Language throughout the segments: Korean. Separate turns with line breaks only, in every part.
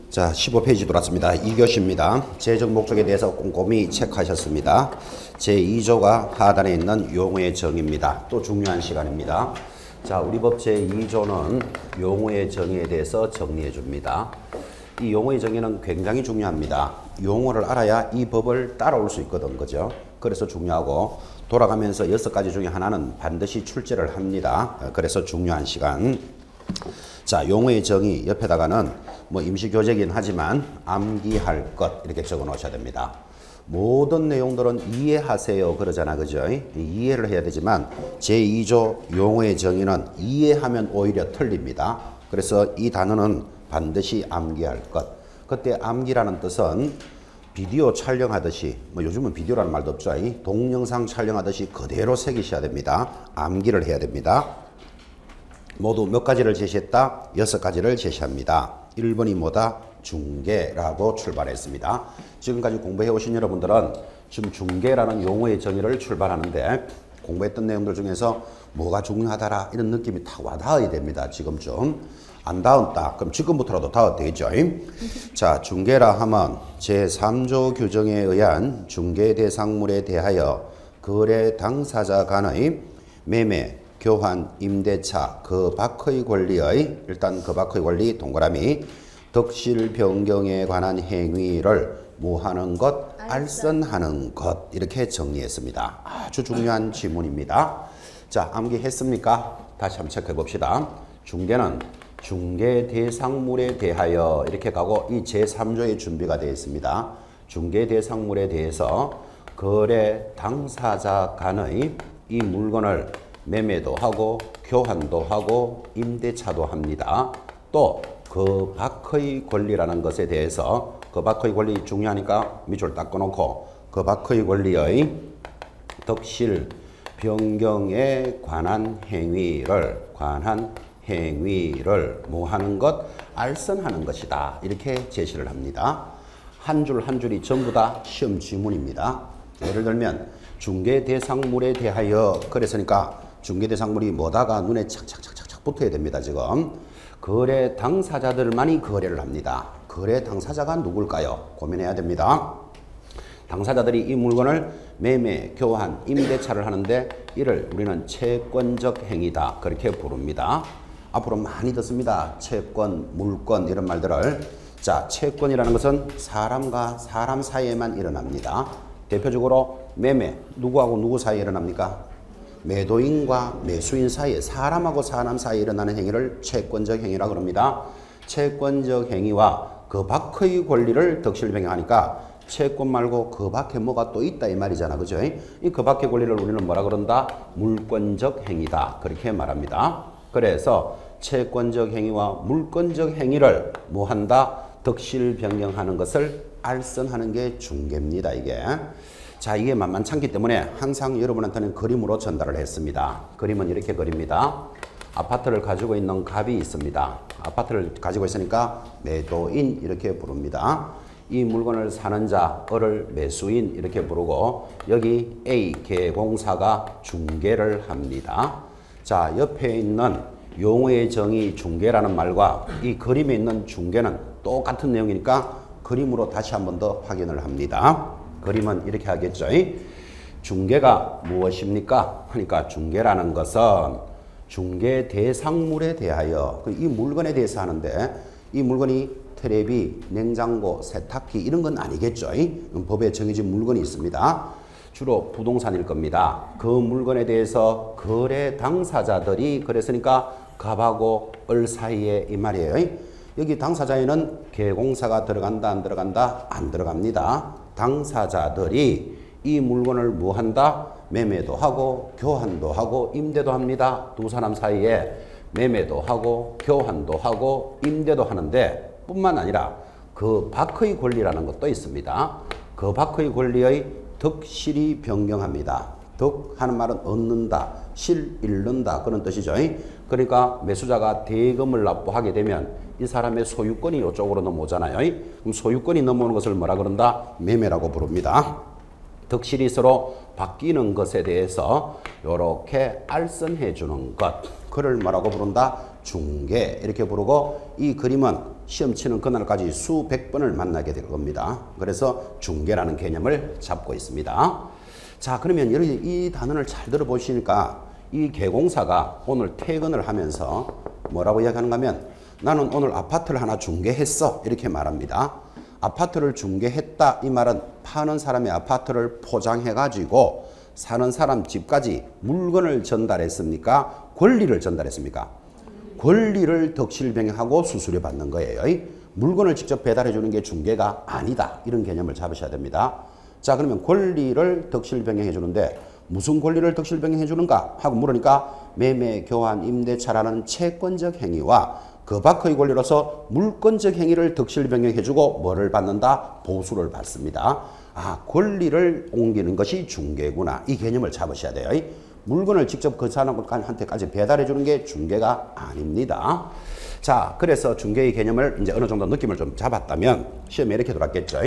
자, 15페이지 돌았습니다. 2교시입니다. 재적 목적에 대해서 꼼꼼히 체크하셨습니다. 제2조가 하단에 있는 용어의 정의입니다. 또 중요한 시간입니다. 자, 우리 법 제2조는 용어의 정의에 대해서 정리해 줍니다. 이 용어의 정의는 굉장히 중요합니다. 용어를 알아야 이 법을 따라올 수 있거든, 그죠? 그래서 중요하고, 돌아가면서 6가지 중에 하나는 반드시 출제를 합니다. 그래서 중요한 시간. 자, 용어의 정의 옆에다가는 뭐 임시교재긴 하지만 암기할 것 이렇게 적어 놓으셔야 됩니다. 모든 내용들은 이해하세요 그러잖아, 그죠? 이해를 해야 되지만 제2조 용어의 정의는 이해하면 오히려 틀립니다. 그래서 이 단어는 반드시 암기할 것. 그때 암기라는 뜻은 비디오 촬영하듯이, 뭐 요즘은 비디오라는 말도 없죠. 동영상 촬영하듯이 그대로 새기셔야 됩니다. 암기를 해야 됩니다. 모두 몇 가지를 제시했다? 6가지를 제시합니다. 1번이 뭐다? 중개라고 출발했습니다. 지금까지 공부해 오신 여러분들은 지금 중개라는 용어의 정의를 출발하는데 공부했던 내용들 중에서 뭐가 중요하다라 이런 느낌이 다 와닿아야 됩니다. 지금쯤. 안 닿았다. 그럼 지금부터라도 닿아도 되겠죠. 자, 중개라 하면 제3조 규정에 의한 중개 대상물에 대하여 거래 당사자 간의 매매, 교환, 임대차, 그 밖의 권리의, 일단 그 밖의 권리 동그라미, 덕실 변경에 관한 행위를 무하는 것, 알선하는 것 이렇게 정리했습니다. 아주 중요한 지문입니다. 자, 암기했습니까? 다시 한번 체크해 봅시다. 중개는 중개 대상물에 대하여 이렇게 가고 이 제3조의 준비가 되어 있습니다. 중개 대상물에 대해서 거래 당사자 간의 이 물건을 매매도 하고 교환도 하고 임대차도 합니다. 또 그 밖의 권리라는 것에 대해서 그 밖의 권리 중요하니까 밑줄 딱 꺼놓고 그 밖의 권리의 덕실 변경에 관한 행위를 뭐 하는 것, 알선하는 것이다. 이렇게 제시를 합니다. 한 줄 한 줄이 전부 다 시험 지문입니다. 예를 들면 중개 대상물에 대하여 그랬으니까 중개 대상물이 뭐다가 눈에 착착착착 붙어야 됩니다. 지금 거래 당사자들만이 거래를 합니다. 거래 당사자가 누굴까요? 고민해야 됩니다. 당사자들이 이 물건을 매매, 교환, 임대차를 하는데 이를 우리는 채권적 행위다. 그렇게 부릅니다. 앞으로 많이 듣습니다. 채권, 물권 이런 말들을. 자, 채권이라는 것은 사람과 사람 사이에만 일어납니다. 대표적으로 매매, 누구하고 누구 사이에 일어납니까? 매도인과 매수인 사이에, 사람하고 사람 사이에 일어나는 행위를 채권적 행위라고 합니다. 채권적 행위와 그 밖의 권리를 덕실 변경하니까 채권 말고 그 밖에 뭐가 또 있다 이 말이잖아, 그죠? 이 그 밖의 권리를 우리는 뭐라 그런다? 물권적 행위다. 그렇게 말합니다. 그래서 채권적 행위와 물권적 행위를 뭐 한다? 덕실 변경하는 것을 알선하는 게 중개입니다, 이게. 자, 이게 만만찮기 때문에 항상 여러분한테는 그림으로 전달을 했습니다. 그림은 이렇게 그립니다. 아파트를 가지고 있는 갑이 있습니다. 아파트를 가지고 있으니까 매도인 이렇게 부릅니다. 이 물건을 사는 자를 매수인 이렇게 부르고 여기 A 개공사가 중개를 합니다. 자, 옆에 있는 용어의 정의 중개라는 말과 이 그림에 있는 중개는 똑같은 내용이니까 그림으로 다시 한 번 더 확인을 합니다. 그림은 이렇게 하겠죠. 중개가 무엇입니까? 하니까 중개라는 것은 중개 대상물에 대하여 이 물건에 대해서 하는데 이 물건이 텔레비, 냉장고, 세탁기 이런 건 아니겠죠. 법에 정해진 물건이 있습니다. 주로 부동산일 겁니다. 그 물건에 대해서 거래 당사자들이 그랬으니까 갑하고 을 사이에 이 말이에요. 여기 당사자에는 개공사가 들어간다 안 들어간다? 안 들어갑니다. 당사자들이 이 물건을 뭐 한다? 매매도 하고 교환도 하고 임대도 합니다. 두 사람 사이에 매매도 하고 교환도 하고 임대도 하는데 뿐만 아니라 그 밖의 권리라는 것도 있습니다. 그 밖의 권리의 덕실이 변경합니다. 덕 하는 말은 얻는다, 실 잃는다 그런 뜻이죠. 그러니까 매수자가 대금을 납부하게 되면 이 사람의 소유권이 이쪽으로 넘어오잖아요. 그럼 소유권이 넘어오는 것을 뭐라 그런다? 매매라고 부릅니다. 덕실이 서로 바뀌는 것에 대해서 이렇게 알선해 주는 것, 그를 뭐라고 부른다? 중개 이렇게 부르고 이 그림은 시험 치는 그날까지 수백 번을 만나게 될 겁니다. 그래서 중개라는 개념을 잡고 있습니다. 자, 그러면 이 단어를 잘 들어보시니까 이 개공사가 오늘 퇴근을 하면서 뭐라고 이야기하는가 하면 나는 오늘 아파트를 하나 중개했어 이렇게 말합니다. 아파트를 중개했다 이 말은 파는 사람의 아파트를 포장해 가지고 사는 사람 집까지 물건을 전달했습니까? 권리를 전달했습니까? 권리를 덕실병행하고 수수료 받는 거예요. 물건을 직접 배달해 주는 게 중개가 아니다. 이런 개념을 잡으셔야 됩니다. 자, 그러면 권리를 덕실병행해 주는데 무슨 권리를 덕실병행해 주는가 하고 물으니까 매매, 교환, 임대차라는 채권적 행위와 그 밖의 권리로서 물권적 행위를 덕실병행해 주고 뭐를 받는다? 보수를 받습니다. 아, 권리를 옮기는 것이 중개구나. 이 개념을 잡으셔야 돼요. 물건을 직접 그 사람한테까지 배달해 주는 게 중개가 아닙니다. 자, 그래서 중개의 개념을 이제 어느 정도 느낌을 좀 잡았다면 시험에 이렇게 돌았겠죠.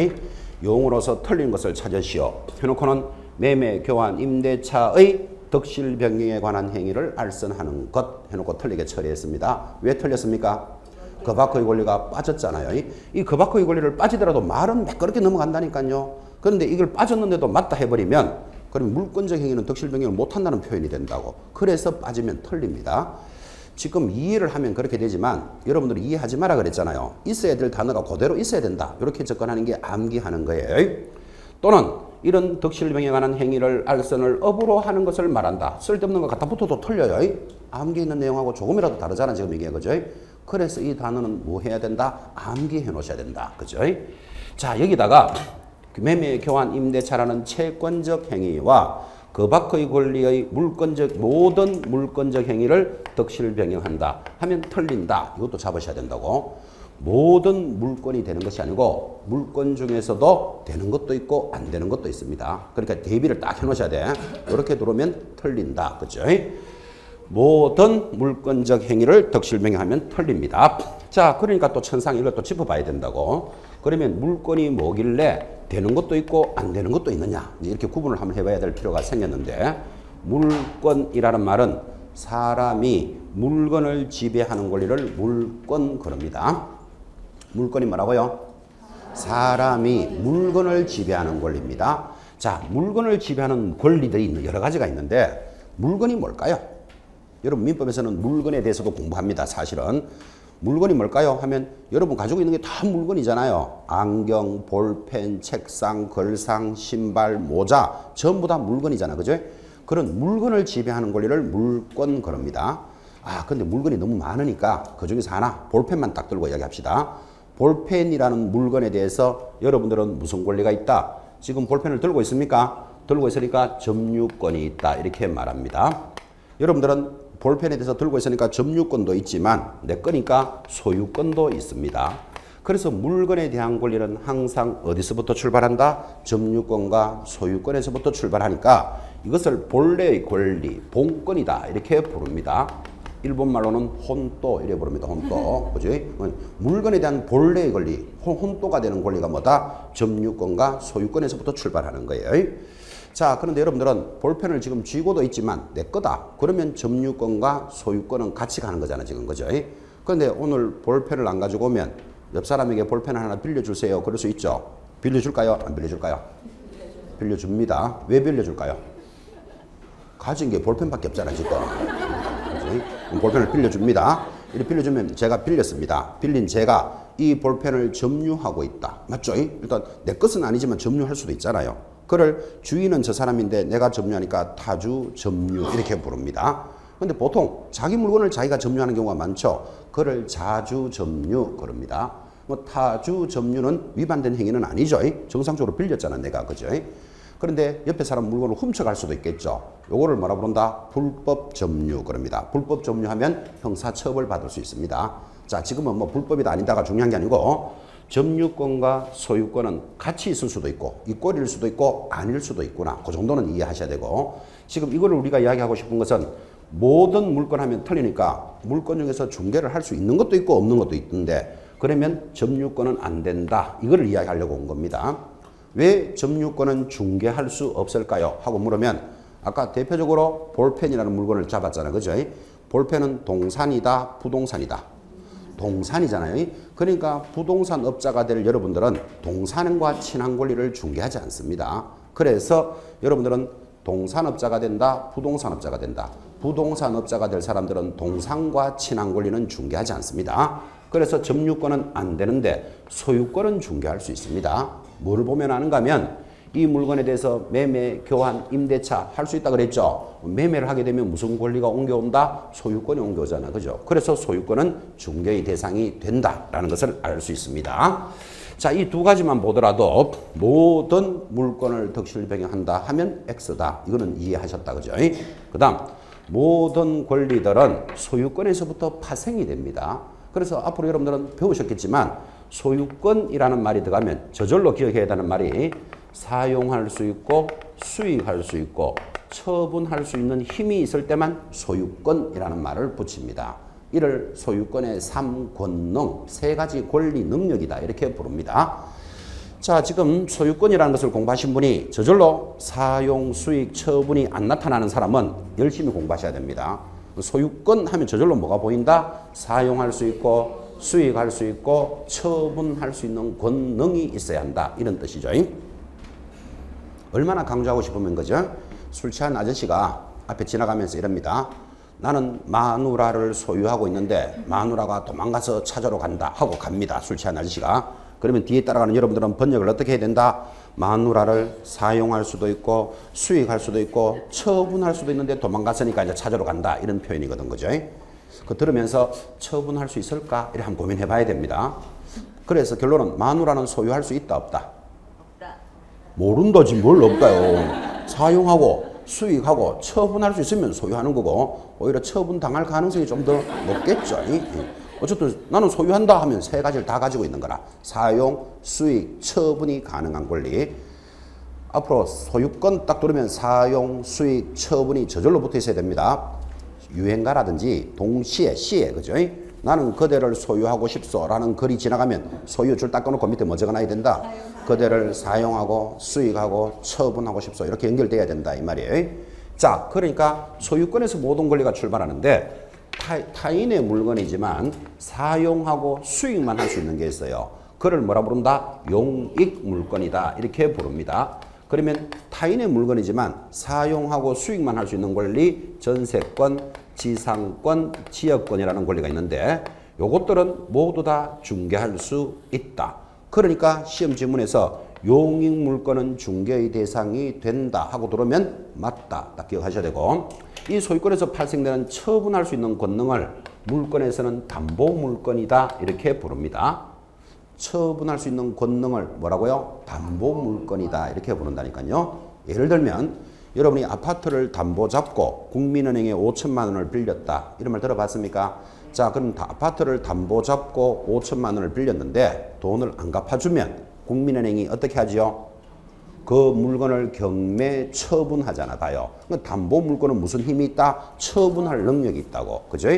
용어로서 틀린 것을 찾으시오. 해놓고는 매매, 교환, 임대차의 덕실병행에 관한 행위를 알선하는 것 해놓고 틀리게 처리했습니다. 왜 틀렸습니까? 그 밖의 권리가 빠졌잖아요. 이 그 밖의 권리를 빠지더라도 말은 매끄럽게 넘어간다니까요. 그런데 이걸 빠졌는데도 맞다 해버리면 그럼 물권적 행위는 덕실병행을 못한다는 표현이 된다고. 그래서 빠지면 틀립니다. 지금 이해를 하면 그렇게 되지만 여러분들이 이해하지 마라 그랬잖아요. 있어야 될 단어가 그대로 있어야 된다. 이렇게 접근하는 게 암기하는 거예요. 또는 이런 덕실병행에 관한 행위를 알선을 업으로 하는 것을 말한다. 쓸데없는 것 갖다 붙어도 틀려요. 암기 있는 내용하고 조금이라도 다르잖아 지금 이게. 그죠? 그래서 이 단어는 뭐 해야 된다? 암기해 놓으셔야 된다. 그죠? 자, 여기다가 매매, 교환, 임대차라는 채권적 행위와 그 밖의 권리의 모든 물권적 행위를 덕실병행한다 하면 틀린다. 이것도 잡으셔야 된다고. 모든 물건이 되는 것이 아니고 물건 중에서도 되는 것도 있고 안 되는 것도 있습니다. 그러니까 대비를 딱 해놓으셔야 돼. 이렇게 들어오면 틀린다. 그죠? 모든 물건적 행위를 덕실병행하면 틀립니다. 자, 그러니까 또 천상 이것도 짚어봐야 된다고. 그러면 물건이 뭐길래 되는 것도 있고 안 되는 것도 있느냐 이렇게 구분을 한번 해봐야 될 필요가 생겼는데 물건이라는 말은 사람이 물건을 지배하는 권리를 물권 그럽니다. 물건이 뭐라고요? 사람이 물건을 지배하는 권리입니다. 자, 물건을 지배하는 권리들이 여러 가지가 있는데 물건이 뭘까요? 여러분 민법에서는 물건에 대해서도 공부합니다. 사실은. 물건이 뭘까요? 하면 여러분 가지고 있는 게 다 물건이잖아요. 안경, 볼펜, 책상, 걸상, 신발, 모자 전부 다 물건이잖아. 그죠? 그런 물건을 지배하는 권리를 물권 그럽니다. 아, 근데 물건이 너무 많으니까 그중에서 하나 볼펜만 딱 들고 이야기합시다. 볼펜이라는 물건에 대해서 여러분들은 무슨 권리가 있다? 지금 볼펜을 들고 있습니까? 들고 있으니까 점유권이 있다. 이렇게 말합니다. 여러분들은 볼펜에 대해서 들고 있으니까 점유권도 있지만 내 거니까 소유권도 있습니다. 그래서 물건에 대한 권리는 항상 어디서부터 출발한다? 점유권과 소유권에서부터 출발하니까 이것을 본래의 권리, 본권이다 이렇게 부릅니다. 일본말로는 혼또 이렇게 부릅니다. 혼또. 그지? 물건에 대한 본래의 권리, 혼또가 되는 권리가 뭐다? 점유권과 소유권에서부터 출발하는 거예요. 자, 그런데 여러분들은 볼펜을 지금 쥐고도 있지만 내 거다. 그러면 점유권과 소유권은 같이 가는 거잖아 지금. 그죠? 그런데 오늘 볼펜을 안 가지고 오면 옆 사람에게 볼펜을 하나 빌려주세요. 그럴 수 있죠. 빌려줄까요? 안 빌려줄까요? 빌려줍니다. 왜 빌려줄까요? 가진 게 볼펜밖에 없잖아 지금. 그치? 볼펜을 빌려줍니다. 이렇게 빌려주면 제가 빌렸습니다. 빌린 제가 이 볼펜을 점유하고 있다. 맞죠? 일단 내 것은 아니지만 점유할 수도 있잖아요. 그를 주인은 저 사람인데 내가 점유하니까 타주 점유 이렇게 부릅니다. 근데 보통 자기 물건을 자기가 점유하는 경우가 많죠. 그를 자주 점유 그럽니다. 뭐 타주 점유는 위반된 행위는 아니죠. 정상적으로 빌렸잖아 내가. 그죠? 그런데 옆에 사람 물건을 훔쳐갈 수도 있겠죠. 요거를 뭐라 부른다? 불법 점유 그럽니다. 불법 점유하면 형사처벌 받을 수 있습니다. 자, 지금은 뭐 불법이다 아니다가 중요한 게 아니고 점유권과 소유권은 같이 있을 수도 있고 이꼴일 수도 있고 아닐 수도 있구나. 그 정도는 이해하셔야 되고 지금 이거를 우리가 이야기하고 싶은 것은 모든 물건 하면 틀리니까 물건 중에서 중개를 할 수 있는 것도 있고 없는 것도 있던데 그러면 점유권은 안 된다. 이거를 이야기하려고 온 겁니다. 왜 점유권은 중개할 수 없을까요? 하고 물으면 아까 대표적으로 볼펜이라는 물건을 잡았잖아요. 그죠? 볼펜은 동산이다, 부동산이다. 동산이잖아요. 그러니까 부동산 업자가 될 여러분들은 동산과 친한 권리를 중개하지 않습니다. 그래서 여러분들은 동산업자가 된다, 부동산업자가 된다. 부동산업자가 될 사람들은 동산과 친한 권리는 중개하지 않습니다. 그래서 점유권은 안 되는데 소유권은 중개할 수 있습니다. 뭘 보면 아는가 하면 이 물건에 대해서 매매, 교환, 임대차 할 수 있다 그랬죠. 매매를 하게 되면 무슨 권리가 옮겨온다? 소유권이 옮겨오잖아. 그죠? 그래서 소유권은 중개의 대상이 된다라는 것을 알 수 있습니다. 자, 이 두 가지만 보더라도 모든 물건을 덕실 변경한다 하면 X다. 이거는 이해하셨다. 그죠? 그 다음 모든 권리들은 소유권에서부터 파생이 됩니다. 그래서 앞으로 여러분들은 배우셨겠지만 소유권이라는 말이 들어가면 저절로 기억해야 되는 말이 사용할 수 있고 수익할 수 있고 처분할 수 있는 힘이 있을 때만 소유권이라는 말을 붙입니다. 이를 소유권의 3권능, 세 가지 권리 능력이다 이렇게 부릅니다. 자, 지금 소유권이라는 것을 공부하신 분이 저절로 사용, 수익, 처분이 안 나타나는 사람은 열심히 공부하셔야 됩니다. 소유권 하면 저절로 뭐가 보인다? 사용할 수 있고 수익할 수 있고 처분할 수 있는 권능이 있어야 한다. 이런 뜻이죠. 얼마나 강조하고 싶으면 그죠? 술 취한 아저씨가 앞에 지나가면서 이럽니다. 나는 마누라를 소유하고 있는데 마누라가 도망가서 찾아러 간다 하고 갑니다. 술 취한 아저씨가. 그러면 뒤에 따라가는 여러분들은 번역을 어떻게 해야 된다? 마누라를 사용할 수도 있고 수익할 수도 있고 처분할 수도 있는데 도망갔으니까 이제 찾아러 간다. 이런 표현이거든. 그죠? 그 들으면서 처분할 수 있을까? 이렇게 한번 고민해 봐야 됩니다. 그래서 결론은 마누라는 소유할 수 있다 없다? 없다. 모른다지 뭘 없다요. 사용하고 수익하고 처분할 수 있으면 소유하는 거고 오히려 처분당할 가능성이 좀 더 높겠죠. 어쨌든 나는 소유한다 하면 세 가지를 다 가지고 있는 거라. 사용, 수익, 처분이 가능한 권리. 앞으로 소유권 딱 들으면 사용, 수익, 처분이 저절로 붙어 있어야 됩니다. 유행가라든지 동시에, 시에, 그죠? 나는 그대를 소유하고 싶소 라는 글이 지나가면 소유 줄 닦아놓고 밑에 뭐 적어놔야 된다? 그대를 사용하고 수익하고 처분하고 싶소. 이렇게 연결돼야 된다. 이 말이에요. 자, 그러니까 소유권에서 모든 권리가 출발하는데 타인의 물건이지만 사용하고 수익만 할 수 있는 게 있어요. 그걸 뭐라 부른다? 용익 물건이다. 이렇게 부릅니다. 그러면 타인의 물건이지만 사용하고 수익만 할 수 있는 권리, 전세권, 지상권, 지역권이라는 권리가 있는데 요것들은 모두 다 중개할 수 있다. 그러니까 시험 지문에서 용익 물건은 중개의 대상이 된다 하고 들으면 맞다. 딱 기억하셔야 되고 이 소유권에서 발생되는 처분할 수 있는 권능을 물건에서는 담보 물건이다. 이렇게 부릅니다. 처분할 수 있는 권능을 뭐라고요? 담보 물건이다. 이렇게 부른다니까요. 예를 들면 여러분이 아파트를 담보 잡고 국민은행에 5천만 원을 빌렸다. 이런 말 들어봤습니까? 자, 그럼 아파트를 담보 잡고 5천만 원을 빌렸는데 돈을 안 갚아주면 국민은행이 어떻게 하지요? 그 물건을 경매 처분하잖아, 봐요. 담보 물건은 무슨 힘이 있다? 처분할 능력이 있다고. 그죠?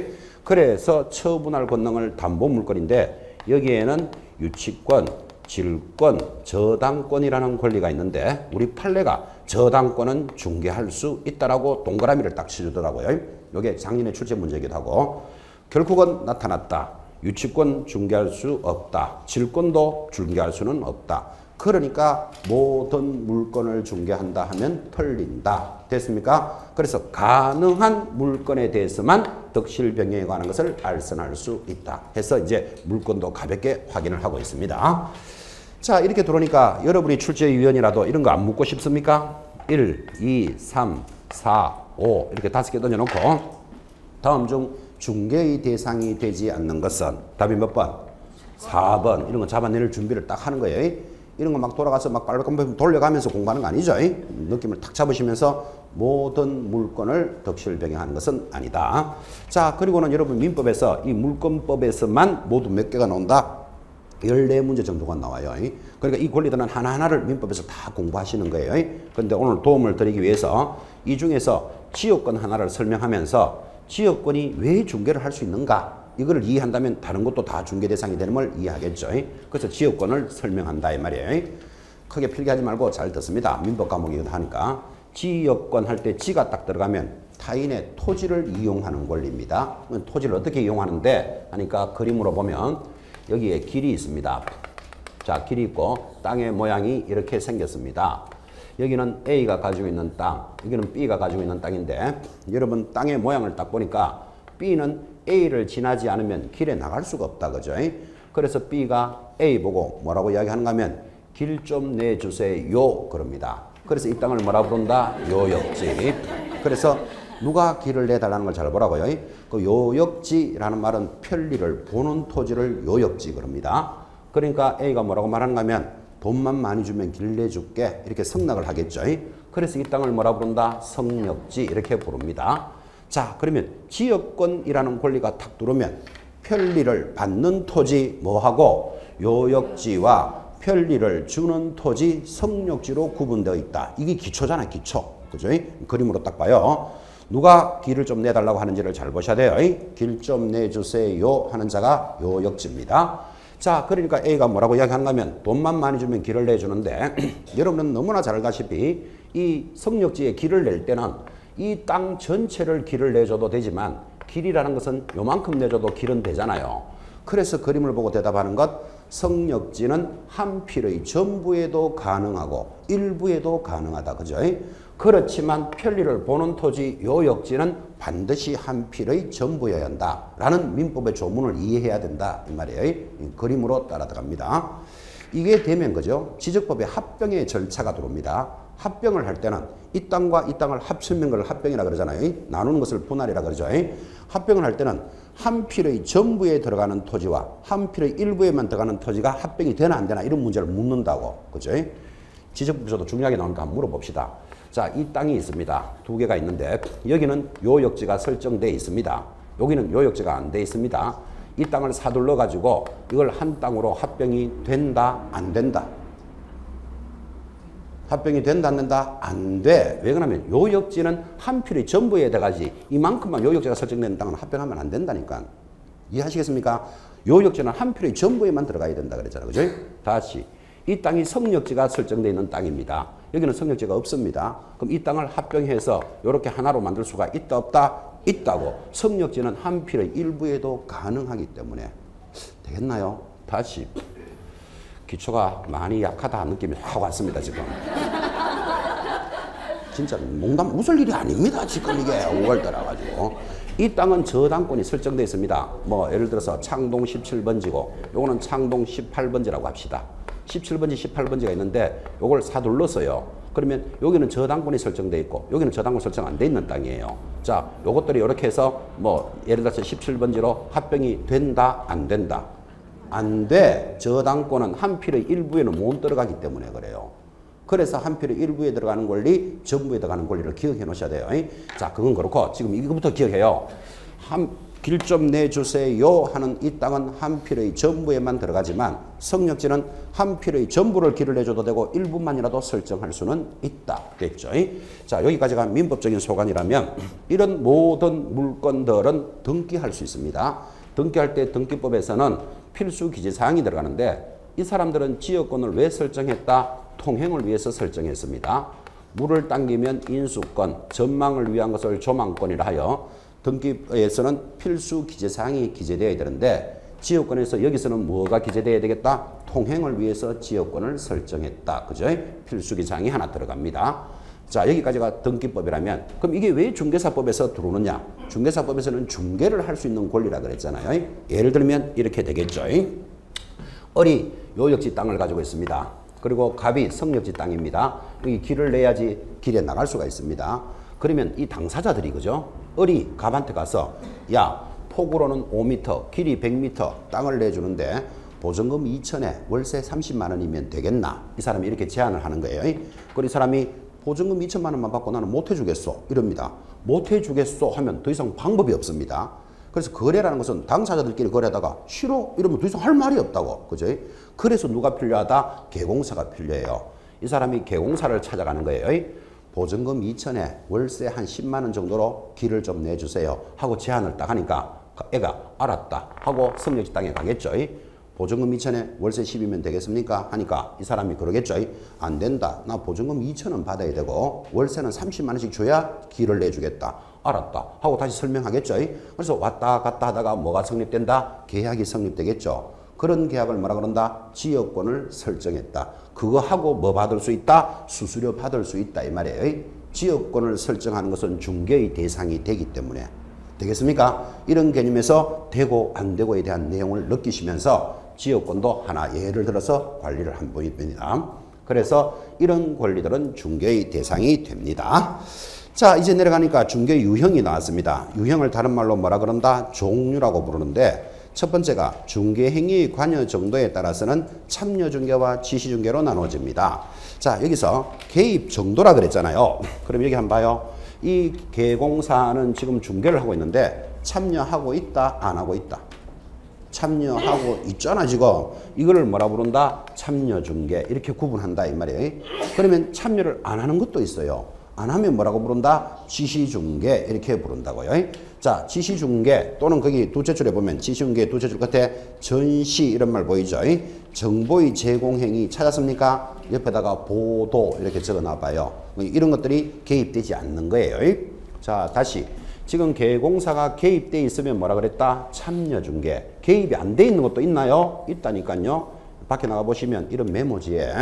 그래서 처분할 권능을 담보 물건인데 여기에는 유치권, 질권, 저당권이라는 권리가 있는데 우리 판례가 저당권은 중개할 수 있다라고 동그라미를 딱 쳐주더라고요. 이게 작년에 출제 문제이기도 하고 결국은 나타났다. 유치권 중개할 수 없다. 질권도 중개할 수는 없다. 그러니까 모든 물건을 중개한다 하면 털린다. 됐습니까? 그래서 가능한 물건에 대해서만 덕실 변경에 관한 것을 알선할 수 있다. 해서 이제 물건도 가볍게 확인을 하고 있습니다. 자, 이렇게 들어오니까 여러분이 출제위원이라도 이런 거 안 묻고 싶습니까? 1, 2, 3, 4, 5 이렇게 5개 던져놓고 다음 중 중개의 대상이 되지 않는 것은 답이 몇 번? 4번. 이런 거 잡아낼 준비를 딱 하는 거예요. 이런 거 막 돌아가서 막 빨리 돌려가면서 공부하는 거 아니죠? 느낌을 탁 잡으시면서 모든 물건을 덕실 변경하는 것은 아니다. 자, 그리고는 여러분 민법에서 이 물권법에서만 모두 몇 개가 나온다? 14문제 정도가 나와요. 그러니까 이 권리들은 하나하나를 민법에서 다 공부하시는 거예요. 그런데 오늘 도움을 드리기 위해서 이 중에서 지역권 하나를 설명하면서 지역권이 왜 중개를 할 수 있는가? 이거를 이해한다면 다른 것도 다 중개 대상이 되는 걸 이해하겠죠. 그래서 지역권을 설명한다 이 말이에요. 크게 필기하지 말고 잘 듣습니다. 민법 과목이기도 하니까. 지역권 할 때 지가 딱 들어가면 타인의 토지를 이용하는 권리입니다. 토지를 어떻게 이용하는데 하니까 그림으로 보면 여기에 길이 있습니다. 자, 길이 있고 땅의 모양이 이렇게 생겼습니다. 여기는 A가 가지고 있는 땅, 여기는 B가 가지고 있는 땅인데 여러분 땅의 모양을 딱 보니까 B는 A를 지나지 않으면 길에 나갈 수가 없다. 그죠? 그래서 B가 A 보고 뭐라고 이야기하는가 하면 길 좀 내주세요 그럽니다. 그래서 이 땅을 뭐라 부른다? 요역지. 그래서 누가 길을 내달라는 걸 잘 보라고요. 그 요역지라는 말은 편리를 보는 토지를 요역지 그럽니다. 그러니까 A가 뭐라고 말하는가 하면 돈만 많이 주면 길 내줄게 이렇게 성낙을 하겠죠. 그래서 이 땅을 뭐라 부른다? 성역지 이렇게 부릅니다. 자, 그러면 지역권이라는 권리가 탁 들어오면 편리를 받는 토지 뭐하고 요역지와 편리를 주는 토지 성역지로 구분되어 있다. 이게 기초잖아요. 기초. 그죠? 그림으로 딱 봐요. 누가 길을 좀 내달라고 하는지를 잘 보셔야 돼요. 길 좀 내주세요 하는 자가 요역지입니다. 자, 그러니까 A가 뭐라고 이야기하는가 하면 돈만 많이 주면 길을 내주는데 여러분은 너무나 잘 알다시피 이 성역지에 길을 낼 때는 이 땅 전체를 길을 내줘도 되지만 길이라는 것은 요만큼 내줘도 길은 되잖아요. 그래서 그림을 보고 대답하는 것 성역지는 한 필의 전부에도 가능하고 일부에도 가능하다. 그죠? 그렇지만 편리를 보는 토지 요역지는 반드시 한 필의 전부여야 한다. 라는 민법의 조문을 이해해야 된다. 이 말이에요. 그림으로 따라 들어갑니다. 이게 되면 그죠? 지적법의 합병의 절차가 들어옵니다. 합병을 할 때는 이 땅과 이 땅을 합치는 걸 합병이라 그러잖아요. 나누는 것을 분할이라 그러죠. 합병을 할 때는 한 필의 전부에 들어가는 토지와 한 필의 일부에만 들어가는 토지가 합병이 되나 안 되나 이런 문제를 묻는다고. 그죠? 지적법에서도 중요하게 나오니까 한번 물어봅시다. 자, 이 땅이 있습니다. 두 개가 있는데 여기는 요역지가 설정되어 있습니다. 여기는 요역지가 안 되어 있습니다. 이 땅을 사둘러 가지고 이걸 한 땅으로 합병이 된다 안 된다? 합병이 된다 안 된다? 안 돼. 왜 그러냐면 요역지는 한 필의 전부에 들어가지 이만큼만 요역지가 설정된 땅은 합병하면 안 된다니까. 이해하시겠습니까? 요역지는 한 필의 전부에만 들어가야 된다 그랬잖아요. 그죠? 다시 이 땅이 성역지가 설정되어 있는 땅입니다. 여기는 성역지가 없습니다. 그럼 이 땅을 합병해서 이렇게 하나로 만들 수가 있다 없다? 있다고. 성역지는 한 필의 일부에도 가능하기 때문에 되겠나요? 다시 기초가 많이 약하다 느낌이 확 왔습니다. 지금 진짜 농담 웃을 일이 아닙니다. 지금 이게 5월 달아가지고 이 땅은 저당권이 설정되어 있습니다. 뭐 예를 들어서 창동 17번지고 요거는 창동 18번지라고 합시다. 17번지 18번지가 있는데 요걸 사둘렀어요. 그러면 여기는 저당권이 설정되어 있고 여기는 저당권 설정 안 돼 있는 땅이에요. 자, 요것들이 이렇게 해서 뭐 예를 들어서 17번지로 합병이 된다 안 된다? 안 돼. 저당권은 한 필의 일부에는 못 들어가기 때문에 그래요. 그래서 한 필의 일부에 들어가는 권리, 전부에 들어가는 권리를 기억해 놓으셔야 돼요. 자, 그건 그렇고 지금 이거부터 기억해요. 길 좀 내주세요 하는 이 땅은 한 필의 전부에만 들어가지만 성역지는 한 필의 전부를 길을 내줘도 되고 일부만이라도 설정할 수는 있다. 됐죠? 자, 여기까지가 민법적인 소관이라면 이런 모든 물건들은 등기할 수 있습니다. 등기할 때 등기법에서는 필수 기재사항이 들어가는데 이 사람들은 지역권을 왜 설정했다? 통행을 위해서 설정했습니다. 물을 당기면 인수권, 전망을 위한 것을 조망권이라 하여 등기에서는 필수 기재사항이 기재되어야 되는데 지역권에서 여기서는 뭐가 기재되어야 되겠다? 통행을 위해서 지역권을 설정했다. 그죠? 필수 기재사항이 하나 들어갑니다. 자, 여기까지가 등기법이라면 그럼 이게 왜 중개사법에서 들어오느냐? 중개사법에서는 중개를 할 수 있는 권리라 그랬잖아요. 예를 들면 이렇게 되겠죠. 을이 요역지 땅을 가지고 있습니다. 그리고 갑이 성역지 땅입니다. 여기 길을 내야지 길에 나갈 수가 있습니다. 그러면 이 당사자들이 그죠? 을이 갑한테 가서 야, 폭으로는 5m, 길이 100m 땅을 내주는데 보증금 2천에 월세 30만 원이면 되겠나? 이 사람이 이렇게 제안을 하는 거예요. 그리고 이 사람이 보증금 2천만 원만 받고 나는 못 해주겠소 이럽니다. 못 해주겠소 하면 더 이상 방법이 없습니다. 그래서 거래라는 것은 당사자들끼리 거래하다가 싫어 이러면 더 이상 할 말이 없다고. 그죠? 그래서 누가 필요하다? 개공사가 필요해요. 이 사람이 개공사를 찾아가는 거예요. 보증금 2천에 월세 한 10만 원 정도로 길을 좀 내주세요 하고 제안을 딱 하니까 애가 알았다 하고 성역지 땅에 가겠죠. 보증금 2천에 월세 10이면 되겠습니까? 하니까 이 사람이 그러겠죠. 안 된다. 나 보증금 2천원 받아야 되고 월세는 30만 원씩 줘야 길을 내주겠다. 알았다. 하고 다시 설명하겠죠. 그래서 왔다 갔다 하다가 뭐가 성립된다? 계약이 성립되겠죠. 그런 계약을 뭐라 그런다? 지역권을 설정했다. 그거 하고 뭐 받을 수 있다? 수수료 받을 수 있다 이 말이에요. 지역권을 설정하는 것은 중개의 대상이 되기 때문에. 되겠습니까? 이런 개념에서 되고 안 되고에 대한 내용을 느끼시면서 지역권도 하나 예를 들어서 관리를 한 번입니다. 그래서 이런 권리들은 중개의 대상이 됩니다. 자, 이제 내려가니까 중개 유형이 나왔습니다. 유형을 다른 말로 뭐라 그런다? 종류라고 부르는데 첫 번째가 중개행위의 관여 정도에 따라서는 참여중개와 지시중개로 나눠집니다. 자, 여기서 개입 정도라 그랬잖아요. 그럼 여기 한번 봐요. 이 개공사는 지금 중개를 하고 있는데 참여하고 있다, 안 하고 있다. 참여하고 있잖아 지금. 이거를 뭐라 부른다? 참여중개. 이렇게 구분한다 이 말이에요. 그러면 참여를 안 하는 것도 있어요. 안 하면 뭐라고 부른다? 지시중개 이렇게 부른다고요. 자, 지시중개 또는 거기 두째 줄에 보면 지시중개 두째 줄 끝에 전시 이런 말 보이죠? 정보의 제공행위 찾았습니까? 옆에다가 보도 이렇게 적어놔 봐요. 이런 것들이 개입되지 않는 거예요. 자, 다시 지금 개공사가 개입돼 있으면 뭐라 그랬다? 참여중개. 개입이 안 돼 있는 것도 있나요? 있다니까요. 밖에 나가 보시면 이런 메모지에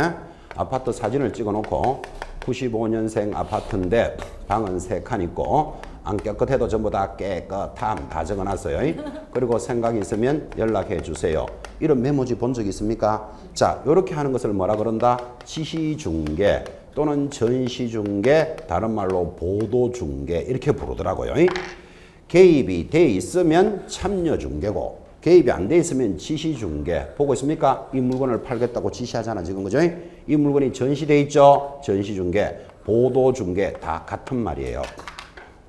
아파트 사진을 찍어 놓고 95년생 아파트인데 방은 3칸 있고 안 깨끗해도 전부 다 깨끗함 다 적어놨어요. 그리고 생각이 있으면 연락해 주세요. 이런 메모지 본 적 있습니까? 자, 이렇게 하는 것을 뭐라 그런다? 지시중개 또는 전시중개, 다른 말로 보도중개 이렇게 부르더라고요. 개입이 돼 있으면 참여중개고 개입이 안 돼 있으면 지시중개. 보고 있습니까? 이 물건을 팔겠다고 지시하잖아 지금 그죠? 이 물건이 전시돼 있죠? 전시중개, 보도중개 다 같은 말이에요.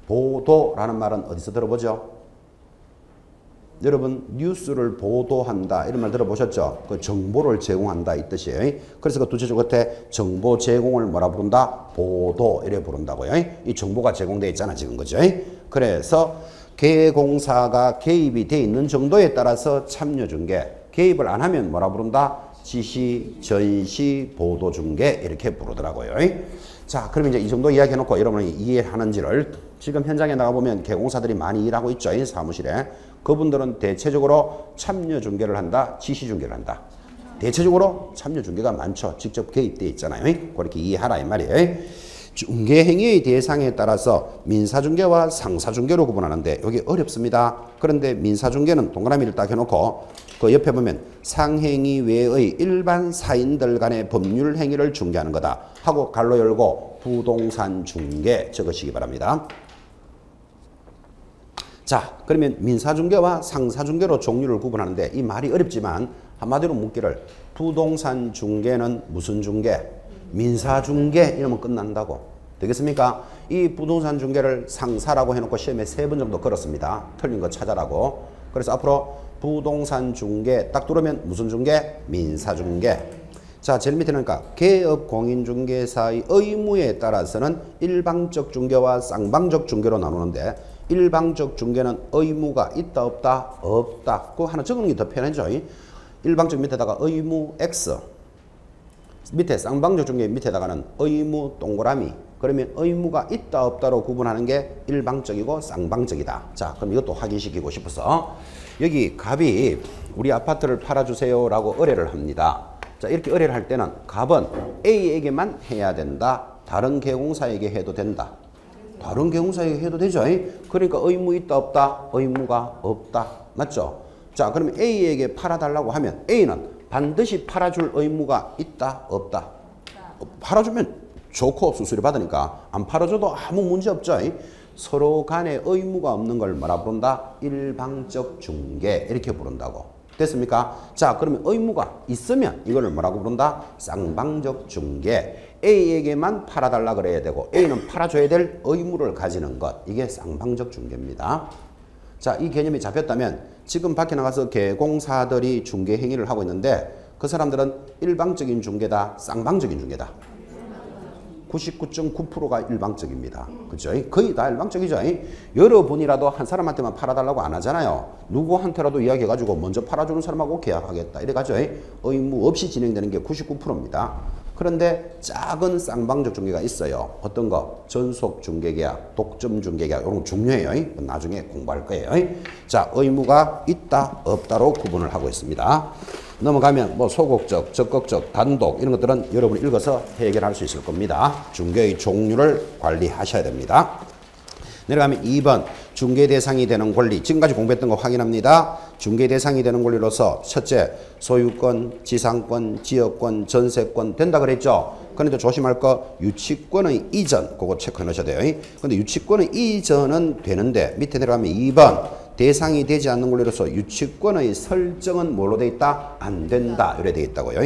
보도라는 말은 어디서 들어보죠? 여러분 뉴스를 보도한다 이런 말 들어보셨죠? 그 정보를 제공한다 이 뜻이에요. 그래서 그 두째 줄 끝에 정보 제공을 뭐라 부른다? 보도 이래 부른다고요. 이 정보가 제공돼 있잖아 지금 그죠? 그래서 개공사가 개입이 돼 있는 정도에 따라서 참여중개, 개입을 안 하면 뭐라 부른다? 지시, 전시, 보도중개 이렇게 부르더라고요. 자, 그럼 이제 이 정도 이야기해놓고 여러분이 이해하는지를 지금 현장에 나가보면 개공사들이 많이 일하고 있죠. 사무실에. 그분들은 대체적으로 참여중개를 한다, 지시중개를 한다. 대체적으로 참여중개가 많죠. 직접 개입돼 있잖아요. 그렇게 이해하라 이 말이에요. 중개행위의 대상에 따라서 민사중개와 상사중개로 구분하는데 여기 어렵습니다. 그런데 민사중개는 동그라미를 딱 해놓고 그 옆에 보면 상행위 외의 일반 사인들 간의 법률 행위를 중개하는 거다 하고 갈로 열고 부동산 중개 적으시기 바랍니다. 자, 그러면 민사중개와 상사중개로 종류를 구분하는데 이 말이 어렵지만 한마디로 묻기를 부동산 중개는 무슨 중개? 민사중개 이러면 끝난다고. 되겠습니까? 이 부동산 중개를 상사라고 해놓고 시험에 3번 정도 걸었습니다. 틀린 거 찾아라고. 그래서 앞으로 부동산 중개 딱 들으면 무슨 중개? 민사중개. 자, 제일 밑에는 개업 공인중개사의 의무에 따라서는 일방적 중개와 쌍방적 중개로 나누는데 일방적 중개는 의무가 있다 없다? 없다. 그거 하나 적는 게 더 편하죠. 일방적 밑에다가 의무 X 밑에 쌍방적 중개 밑에다가는 의무 동그라미. 그러면 의무가 있다 없다로 구분하는 게 일방적이고 쌍방적이다. 자, 그럼 이것도 확인시키고 싶어서 여기 갑이 우리 아파트를 팔아주세요 라고 의뢰를 합니다. 자, 이렇게 의뢰를 할 때는 갑은 A에게만 해야 된다. 다른 개공사에게 해도 된다. 다른 개공사에게 해도 되죠. 그러니까 의무 있다 없다? 의무가 없다. 맞죠? 자, 그러면 A에게 팔아달라고 하면 A는 반드시 팔아줄 의무가 있다 없다? 팔아주면 좋고 수수료 받으니까 안 팔아줘도 아무 문제 없죠. 서로 간에 의무가 없는 걸 뭐라 부른다? 일방적 중개 이렇게 부른다고. 됐습니까? 자, 그러면 의무가 있으면 이거를 뭐라고 부른다? 쌍방적 중개. A에게만 팔아달라 그래야 되고 A는 팔아줘야 될 의무를 가지는 것. 이게 쌍방적 중개입니다. 자, 이 개념이 잡혔다면 지금 밖에 나가서 개공사들이 중개 행위를 하고 있는데 그 사람들은 일방적인 중개다, 쌍방적인 중개다. 99.9%가 일방적입니다. 그죠? 거의 다 일방적이죠. 여러분이라도 한 사람한테만 팔아달라고 안 하잖아요. 누구한테라도 이야기해가지고 먼저 팔아주는 사람하고 계약하겠다. 이래가지고 의무 없이 진행되는 게 99%입니다. 그런데 작은 쌍방적 중개가 있어요. 어떤 거? 전속 중개계약, 독점 중개계약. 이런 거 중요해요. 나중에 공부할 거예요. 자, 의무가 있다, 없다로 구분을 하고 있습니다. 넘어가면 뭐 소극적, 적극적, 단독 이런 것들은 여러분이 읽어서 해결할 수 있을 겁니다. 중개의 종류를 관리하셔야 됩니다. 내려가면 2번 중개 대상이 되는 권리. 지금까지 공부했던 거 확인합니다. 중개 대상이 되는 권리로서 첫째, 소유권, 지상권, 지역권, 전세권 된다 그랬죠. 그런데 조심할 거 유치권의 이전 그거 체크해 놓으셔야 돼요. 근데 유치권의 이전은 되는데 밑에 내려가면 2번 대상이 되지 않는 권리로서 유치권의 설정은 뭘로 돼 있다? 안 된다. 이래 돼 있다고요.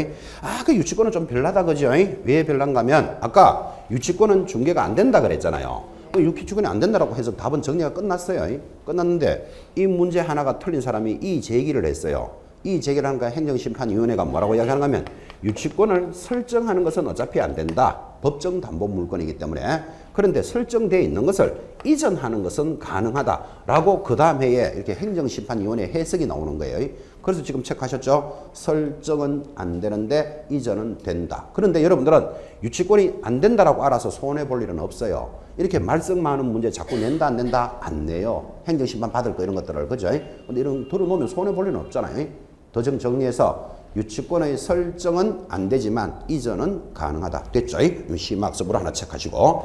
그 유치권은 좀 별나다 그죠? 왜 별난가 하면 아까 유치권은 중개가 안 된다 그랬잖아요. 유치권이 안 된다라고 해서 답은 정리가 끝났어요. 끝났는데 이 문제 하나가 틀린 사람이 이 제기를 했어요. 이 제기를 하는 거 행정심판위원회가 뭐라고 이야기하는가 하면 유치권을 설정하는 것은 어차피 안 된다. 법정 담보 물건이기 때문에. 그런데 설정되어 있는 것을 이전하는 것은 가능하다라고 그 다음 해에 이렇게 행정심판위원회 해석이 나오는 거예요. 그래서 지금 체크하셨죠? 설정은 안 되는데 이전은 된다. 그런데 여러분들은 유치권이 안 된다라고 알아서 손해볼 일은 없어요. 이렇게 말썽 많은 문제 자꾸 낸다 안 낸다 안 내요. 행정심판 받을 거 이런 것들을. 그죠? 근데 이런 들어놓으면 손해볼 일은 없잖아요. 더 정리해서 유치권의 설정은 안 되지만 이전은 가능하다. 됐죠? 심학습으로 하나 체크하시고.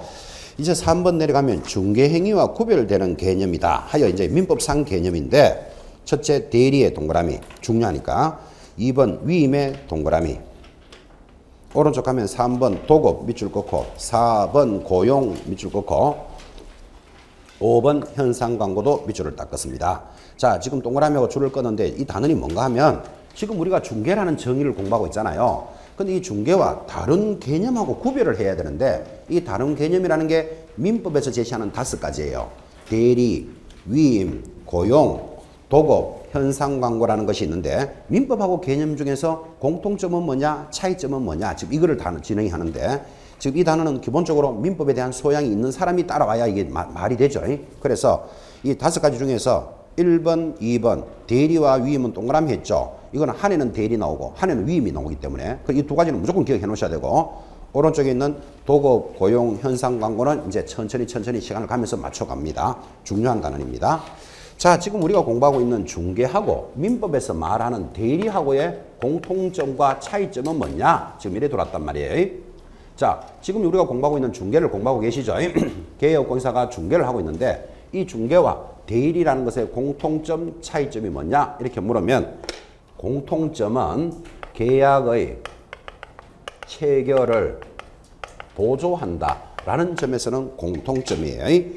이제 3번 내려가면 중개행위와 구별되는 개념이다. 하여 이제 민법상 개념인데 첫째 대리의 동그라미 중요하니까 2번 위임의 동그라미 오른쪽 가면 3번 도급 밑줄 긋고 4번 고용 밑줄 긋고 5번 현상 광고도 밑줄을 딱 긋습니다. 자, 지금 동그라미하고 줄을 끄는데 이 단원이 뭔가 하면 지금 우리가 중개라는 정의를 공부하고 있잖아요. 근데 이 중개와 다른 개념하고 구별을 해야 되는데 이 다른 개념이라는 게 민법에서 제시하는 5가지예요. 대리, 위임, 고용, 도급, 현상 광고라는 것이 있는데 민법하고 개념 중에서 공통점은 뭐냐, 차이점은 뭐냐, 지금 이거를 진행하는데 지금 이 단어는 기본적으로 민법에 대한 소양이 있는 사람이 따라와야 이게 말이 되죠. 그래서 이 5가지 중에서 1번, 2번 대리와 위임은 동그라미 했죠. 이거는 한에는 대리 나오고 한에는 위임이 나오기 때문에 이 2가지는 무조건 기억해 놓으셔야 되고 오른쪽에 있는 도급, 고용, 현상 광고는 이제 천천히 시간을 가면서 맞춰갑니다. 중요한 단원입니다. 자, 지금 우리가 공부하고 있는 중개하고 민법에서 말하는 대리하고의 공통점과 차이점은 뭐냐? 지금 이래 돌았단 말이에요. 자, 지금 우리가 공부하고 있는 중개를 공부하고 계시죠? 개혁공사가 중개를 하고 있는데 이 중개와 대리라는 것의 공통점, 차이점이 뭐냐? 이렇게 물으면 공통점은 계약의 체결을 보조한다 라는 점에서는 공통점이에요.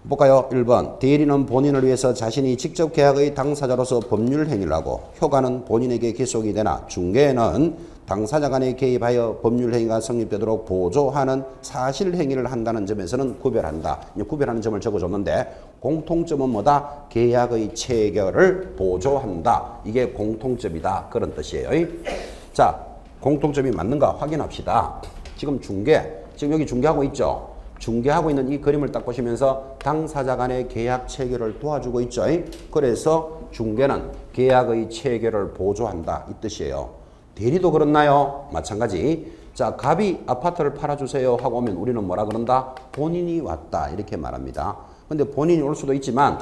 볼까요? 1번 대리는 본인을 위해서 자신이 직접 계약의 당사자로서 법률 행위를 하고 효과는 본인에게 기속이 되나 중개는 당사자 간에 개입하여 법률 행위가 성립되도록 보조하는 사실 행위를 한다는 점에서는 구별한다. 구별하는 점을 적어줬는데 공통점은 뭐다? 계약의 체결을 보조한다. 이게 공통점이다. 그런 뜻이에요. 자, 공통점이 맞는가 확인합시다. 지금 지금 여기 중개하고 있죠? 중개하고 있는 이 그림을 딱 보시면서 당사자 간의 계약 체결을 도와주고 있죠. 그래서 중개는 계약의 체결을 보조한다. 이 뜻이에요. 대리도 그렇나요? 마찬가지. 자, 갑이 아파트를 팔아주세요 하고 오면 우리는 뭐라 그런다? 본인이 왔다. 이렇게 말합니다. 근데 본인이 올 수도 있지만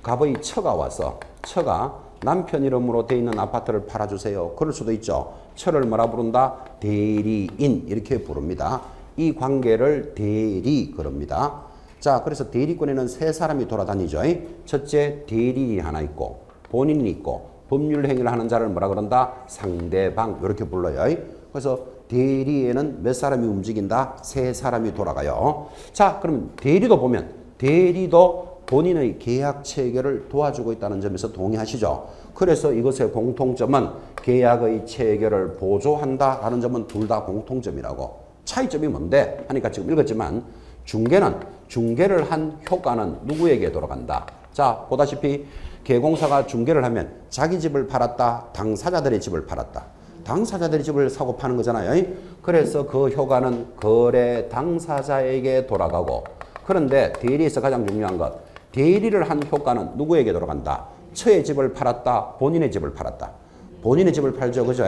갑의 처가 와서 처가 남편 이름으로 돼 있는 아파트를 팔아주세요. 그럴 수도 있죠. 처를 뭐라 부른다? 대리인 이렇게 부릅니다. 이 관계를 대리 그럽니다. 자, 그래서 대리권에는 3사람이 돌아다니죠. 첫째 대리인이 하나 있고 본인이 있고 법률 행위를 하는 자를 뭐라 그런다? 상대방 이렇게 불러요. 그래서 대리에는 몇 사람이 움직인다? 3사람이 돌아가요. 자, 그러면 대리도 보면 대리도 본인의 계약 체결을 도와주고 있다는 점에서 동의하시죠. 그래서 이것의 공통점은 계약의 체결을 보조한다 하는 점은 둘 다 공통점이라고. 차이점이 뭔데? 하니까 지금 읽었지만 중개를 한 효과는 누구에게 돌아간다? 자, 보다시피 개공사가 중개를 하면 자기 집을 팔았다, 당사자들의 집을 팔았다. 당사자들이 집을 사고 파는 거잖아요. 그래서 그 효과는 거래 당사자에게 돌아가고, 그런데 대리에서 가장 중요한 것, 대리를 한 효과는 누구에게 돌아간다? 처의 집을 팔았다, 본인의 집을 팔았다. 본인의 집을 팔죠, 그죠?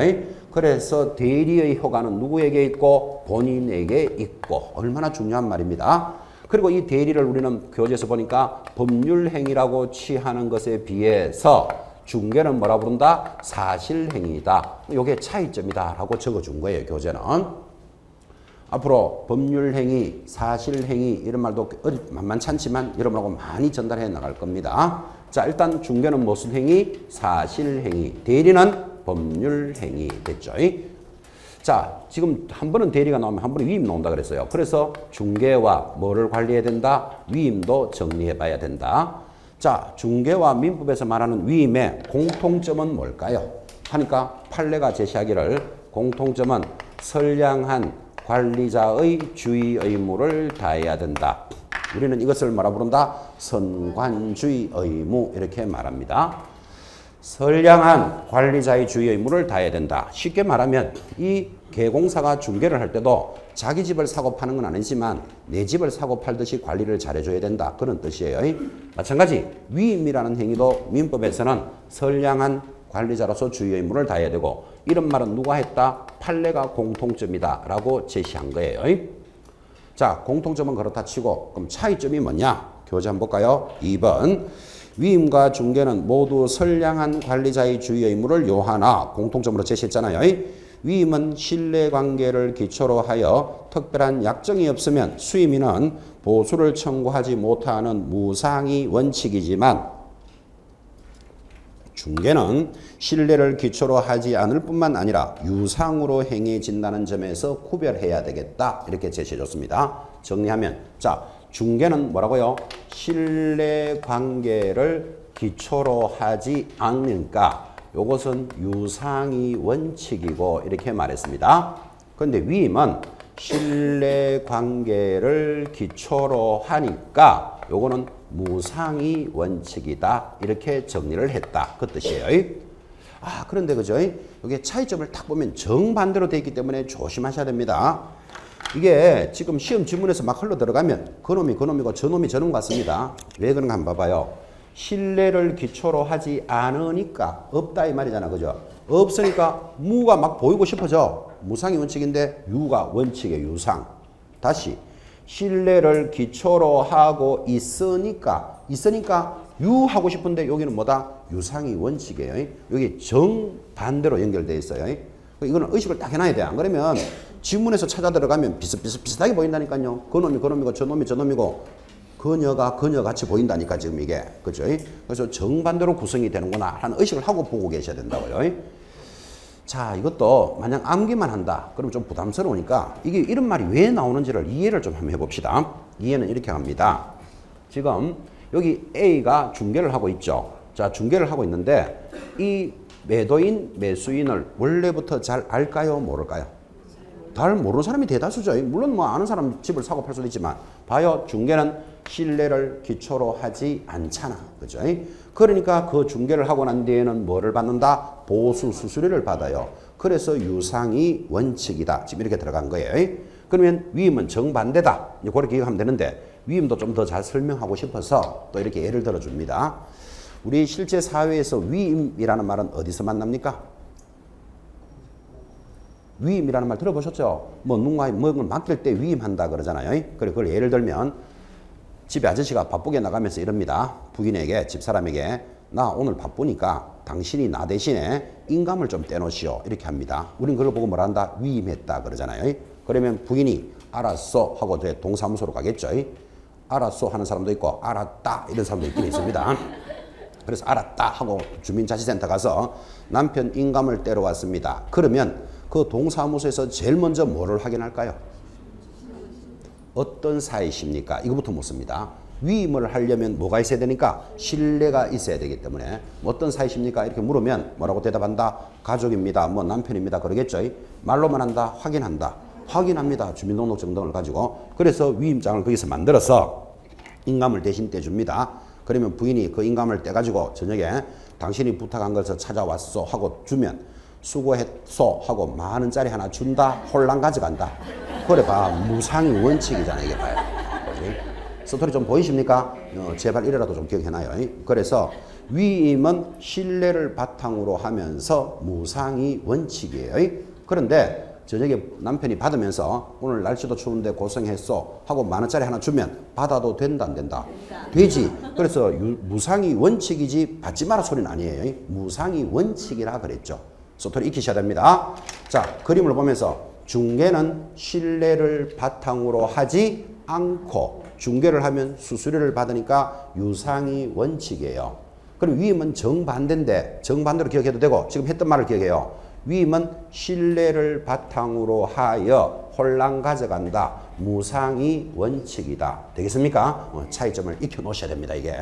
그래서 대리의 효과는 누구에게 있고 본인에게 있고, 얼마나 중요한 말입니다. 그리고 이 대리를 우리는 교재에서 보니까 법률행위라고 취하는 것에 비해서 중개는 뭐라 부른다? 사실행위다. 이게 차이점이다 라고 적어준 거예요, 교재는. 앞으로 법률행위, 사실행위 이런 말도 만만치 않지만 여러분하고 많이 전달해 나갈 겁니다. 자, 일단 중개는 무슨 행위? 사실행위. 대리는 법률행위 됐죠. 자, 지금 한 번은 대리가 나오면 한 번은 위임 나온다 그랬어요. 그래서 중개와 뭐를 관리해야 된다? 위임도 정리해 봐야 된다. 자, 중개와 민법에서 말하는 위임의 공통점은 뭘까요? 하니까 판례가 제시하기를 공통점은 선량한 관리자의 주의 의무를 다해야 된다. 우리는 이것을 뭐라 부른다? 선관주의 의무 이렇게 말합니다. 선량한 관리자의 주의 의무를 다해야 된다. 쉽게 말하면 이 개공사가 중개를 할 때도 자기 집을 사고 파는 건 아니지만 내 집을 사고 팔듯이 관리를 잘해줘야 된다. 그런 뜻이에요. 마찬가지 위임이라는 행위도 민법에서는 선량한 관리자로서 주의 의무를 다해야 되고, 이런 말은 누가 했다? 판례가 공통점이다 라고 제시한 거예요. 자, 공통점은 그렇다 치고 그럼 차이점이 뭐냐? 교재 한번 볼까요? 2번. 위임과 중개는 모두 선량한 관리자의 주의 의무를 요하나 공통점으로 제시했잖아요. 위임은 신뢰관계를 기초로 하여 특별한 약정이 없으면 수임인은 보수를 청구하지 못하는 무상의 원칙이지만, 중개는 신뢰를 기초로 하지 않을 뿐만 아니라 유상으로 행해진다는 점에서 구별해야 되겠다. 이렇게 제시해줬습니다. 정리하면, 자, 중개는 뭐라고요? 신뢰관계를 기초로 하지 않으니까 이것은 유상의 원칙이고 이렇게 말했습니다. 그런데 위임은 신뢰관계를 기초로 하니까 요거는 무상의 원칙이다. 이렇게 정리를 했다. 그 뜻이에요. 아, 그런데 그죠? 이게 차이점을 딱 보면 정반대로 되어 있기 때문에 조심하셔야 됩니다. 이게 지금 시험 지문에서 막 흘러 들어가면 그놈이 그놈이고 저놈이 저놈 같습니다. 왜 그런가 한번 봐봐요. 신뢰를 기초로 하지 않으니까 없다 이 말이잖아. 그죠? 없으니까 무가 막 보이고 싶어져. 무상의 원칙인데 유가 원칙의 유상. 다시 신뢰를 기초로 하고 있으니까 유 하고 싶은데 여기는 뭐다? 유상의 원칙이에요. 여기 정반대로 연결되어 있어요. 이거는 의식을 딱 해놔야 돼. 안 그러면 지문에서 찾아 들어가면 비슷하게 보인다니까요. 그놈이 그놈이고 저놈이 저놈이고 그녀가 그녀같이 보인다니까 지금 이게. 그죠? 그래서 정반대로 구성이 되는구나 하는 의식을 하고 보고 계셔야 된다고요. 자, 이것도 만약 암기만 한다. 그럼 좀 부담스러우니까 이게 이런 말이 왜 나오는지를 이해를 좀 한번 해봅시다. 이해는 이렇게 합니다. 지금 여기 A가 중개를 하고 있죠. 자, 중개를 하고 있는데 이 매도인, 매수인을 원래부터 잘 알까요? 모를까요? 잘 모르는 사람이 대다수죠. 물론 뭐 아는 사람 집을 사고 팔 수도 있지만 봐요. 중개는 신뢰를 기초로 하지 않잖아. 그죠? 그러니까 그 중개를 하고 난 뒤에는 뭐를 받는다? 보수 수수료를 받아요. 그래서 유상의 원칙이다. 지금 이렇게 들어간 거예요. 그러면 위임은 정반대다. 그렇게 기억하면 되는데 위임도 좀 더 잘 설명하고 싶어서 또 이렇게 예를 들어 줍니다. 우리 실제 사회에서 위임이라는 말은 어디서 만납니까? 위임이라는 말 들어보셨죠? 뭐 누군가의 뭐를 맡길 때 위임한다 그러잖아요. 그걸 예를 들면 집에 아저씨가 바쁘게 나가면서 이럽니다. 부인에게, 집사람에게 나 오늘 바쁘니까 당신이 나 대신에 인감을 좀 떼놓으시오. 이렇게 합니다. 우린 그걸 보고 뭐라 한다? 위임했다 그러잖아요. 그러면 부인이 알았어 하고 동사무소로 가겠죠. 알았어 하는 사람도 있고 알았다 이런 사람도 있긴 있습니다. 그래서 알았다 하고 주민자치센터 가서 남편 인감을 떼러 왔습니다. 그러면 그 동사무소에서 제일 먼저 뭐를 확인할까요? 어떤 사이십니까? 이거부터 묻습니다. 위임을 하려면 뭐가 있어야 되니까? 신뢰가 있어야 되기 때문에 어떤 사이십니까? 이렇게 물으면 뭐라고 대답한다? 가족입니다. 뭐 남편입니다. 그러겠죠. 말로만 한다? 확인한다. 확인합니다. 주민등록증 등을 가지고. 그래서 위임장을 거기서 만들어서 인감을 대신 떼줍니다. 그러면 부인이 그 인감을 떼가지고 저녁에 당신이 부탁한 것을 찾아왔어 하고 주면 수고했소 하고 만 원짜리 하나 준다. 홀랑 가져간다. 그래 봐. 무상이 원칙이잖아. 이게 봐요. 그지? 스토리 좀 보이십니까? 제발 이래라도 좀 기억해놔요. 그래서 위임은 신뢰를 바탕으로 하면서 무상이 원칙이에요. 그런데 저녁에 남편이 받으면서 오늘 날씨도 추운데 고생했어 하고 만 원짜리 하나 주면 받아도 된다 안 된다? 되지. 그래서 무상이 원칙이지 받지 마라 소리는 아니에요. 무상이 원칙이라 그랬죠. 스토리 익히셔야 됩니다. 자, 그림을 보면서 중개는 신뢰를 바탕으로 하지 않고 중개를 하면 수수료를 받으니까 유상이 원칙이에요. 그럼 위임은 정반대인데 정반대로 기억해도 되고 지금 했던 말을 기억해요. 위임은 신뢰를 바탕으로 하여 홀랑 가져간다. 무상이 원칙이다. 되겠습니까? 차이점을 익혀 놓으셔야 됩니다. 이게